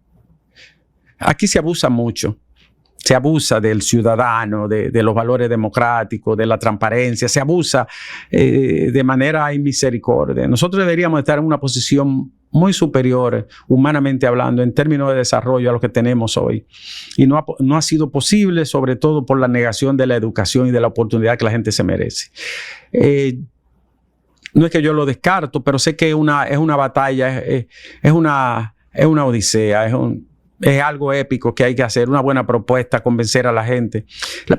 Aquí se abusa mucho. Se abusa del ciudadano, de los valores democráticos, de la transparencia. Se abusa de manera inmisericordia. Nosotros deberíamos estar en una posición muy superior, humanamente hablando, en términos de desarrollo a lo que tenemos hoy. Y no ha sido posible, sobre todo por la negación de la educación y de la oportunidad que la gente se merece. No es que yo lo descarto, pero sé que es una batalla, es una odisea, es algo épico que hay que hacer, una buena propuesta, convencer a la gente.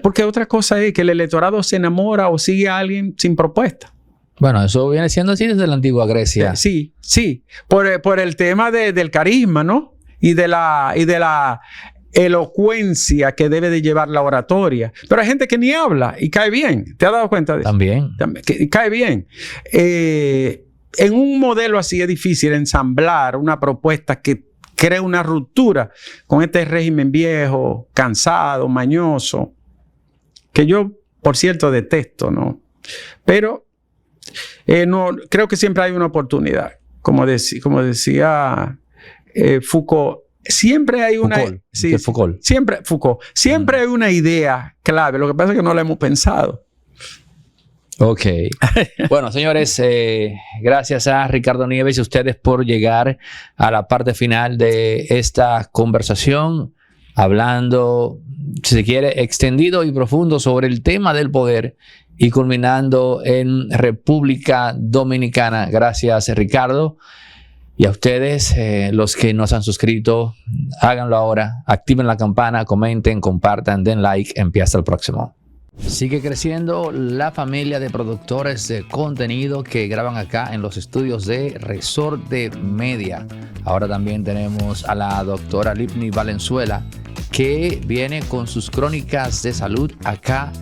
Porque otra cosa es que el electorado se enamora o sigue a alguien sin propuesta. Bueno, eso viene siendo así desde la antigua Grecia. Sí. Por el tema del carisma, ¿no? Y de la elocuencia que debe de llevar la oratoria. Pero hay gente que ni habla y cae bien. ¿Te has dado cuenta de eso? También. Que cae bien. En un modelo así es difícil ensamblar una propuesta que crea una ruptura con este régimen viejo, cansado, mañoso, que yo, por cierto, detesto, ¿no? Pero no, creo que siempre hay una oportunidad. Como decía Foucault, siempre hay una... Foucault. Siempre hay una idea clave. Lo que pasa es que no la hemos pensado. Ok. Bueno, señores, gracias a Ricardo Nieves y a ustedes por llegar a la parte final de esta conversación, hablando, si se quiere, extendido y profundo sobre el tema del poder y culminando en República Dominicana. Gracias, Ricardo. Y a ustedes, los que nos han suscrito, háganlo ahora, activen la campana, comenten, compartan, den like. Empieza el próximo. Sigue creciendo la familia de productores de contenido que graban acá en los estudios de Resorte Media. Ahora también tenemos a la doctora Lipni Valenzuela, que viene con sus crónicas de salud acá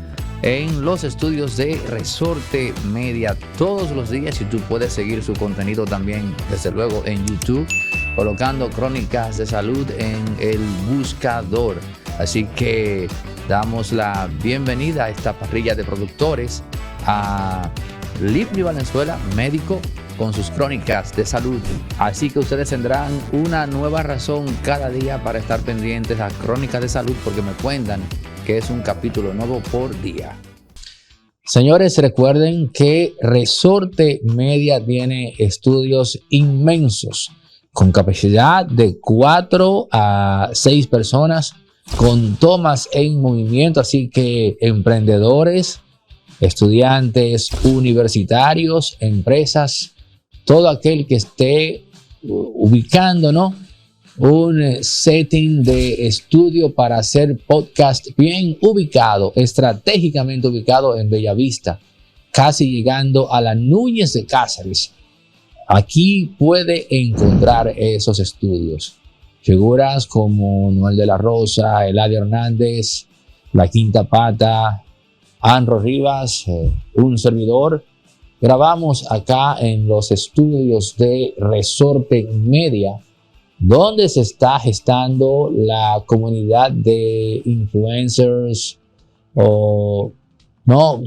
en los estudios de Resorte Media todos los días, y tú puedes seguir su contenido también, desde luego, en YouTube, colocando Crónicas de Salud en el buscador. Así que damos la bienvenida a esta parrilla de productores, a Lipni Valenzuela, médico, con sus crónicas de salud. Así que ustedes tendrán una nueva razón cada día para estar pendientes a Crónicas de Salud, porque me cuentan que es un capítulo nuevo por día. Señores, recuerden que Resorte Media tiene estudios inmensos con capacidad de 4 a 6 personas, con tomas en movimiento. Así que emprendedores, estudiantes universitarios, empresas, todo aquel que esté ubicando, ¿no?, un setting de estudio para hacer podcast bien ubicado, estratégicamente ubicado en Bellavista, casi llegando a la Núñez de Cáceres. Aquí puede encontrar esos estudios. Figuras como Noel de la Rosa, Eladio Hernández, La Quinta Pata, Anro Rivas, un servidor. Grabamos acá en los estudios de Resorte Media, donde se está gestando la comunidad de influencers o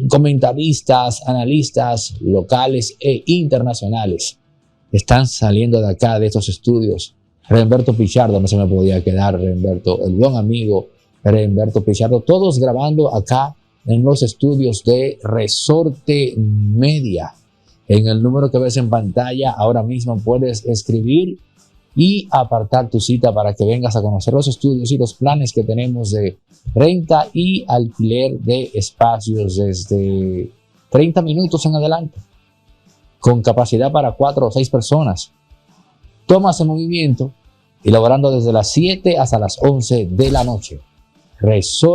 comentaristas, analistas locales e internacionales. Están saliendo de acá, de estos estudios. Remberto Pichardo, no se me podía quedar, Remberto, el buen amigo Remberto Pichardo, todos grabando acá en los estudios de Resorte Media. En el número que ves en pantalla ahora mismo puedes escribir y apartar tu cita para que vengas a conocer los estudios y los planes que tenemos de renta y alquiler de espacios desde 30 minutos en adelante, con capacidad para 4 o 6 personas. Tomas en movimiento y laborando desde las 7 hasta las 11 de la noche. Resort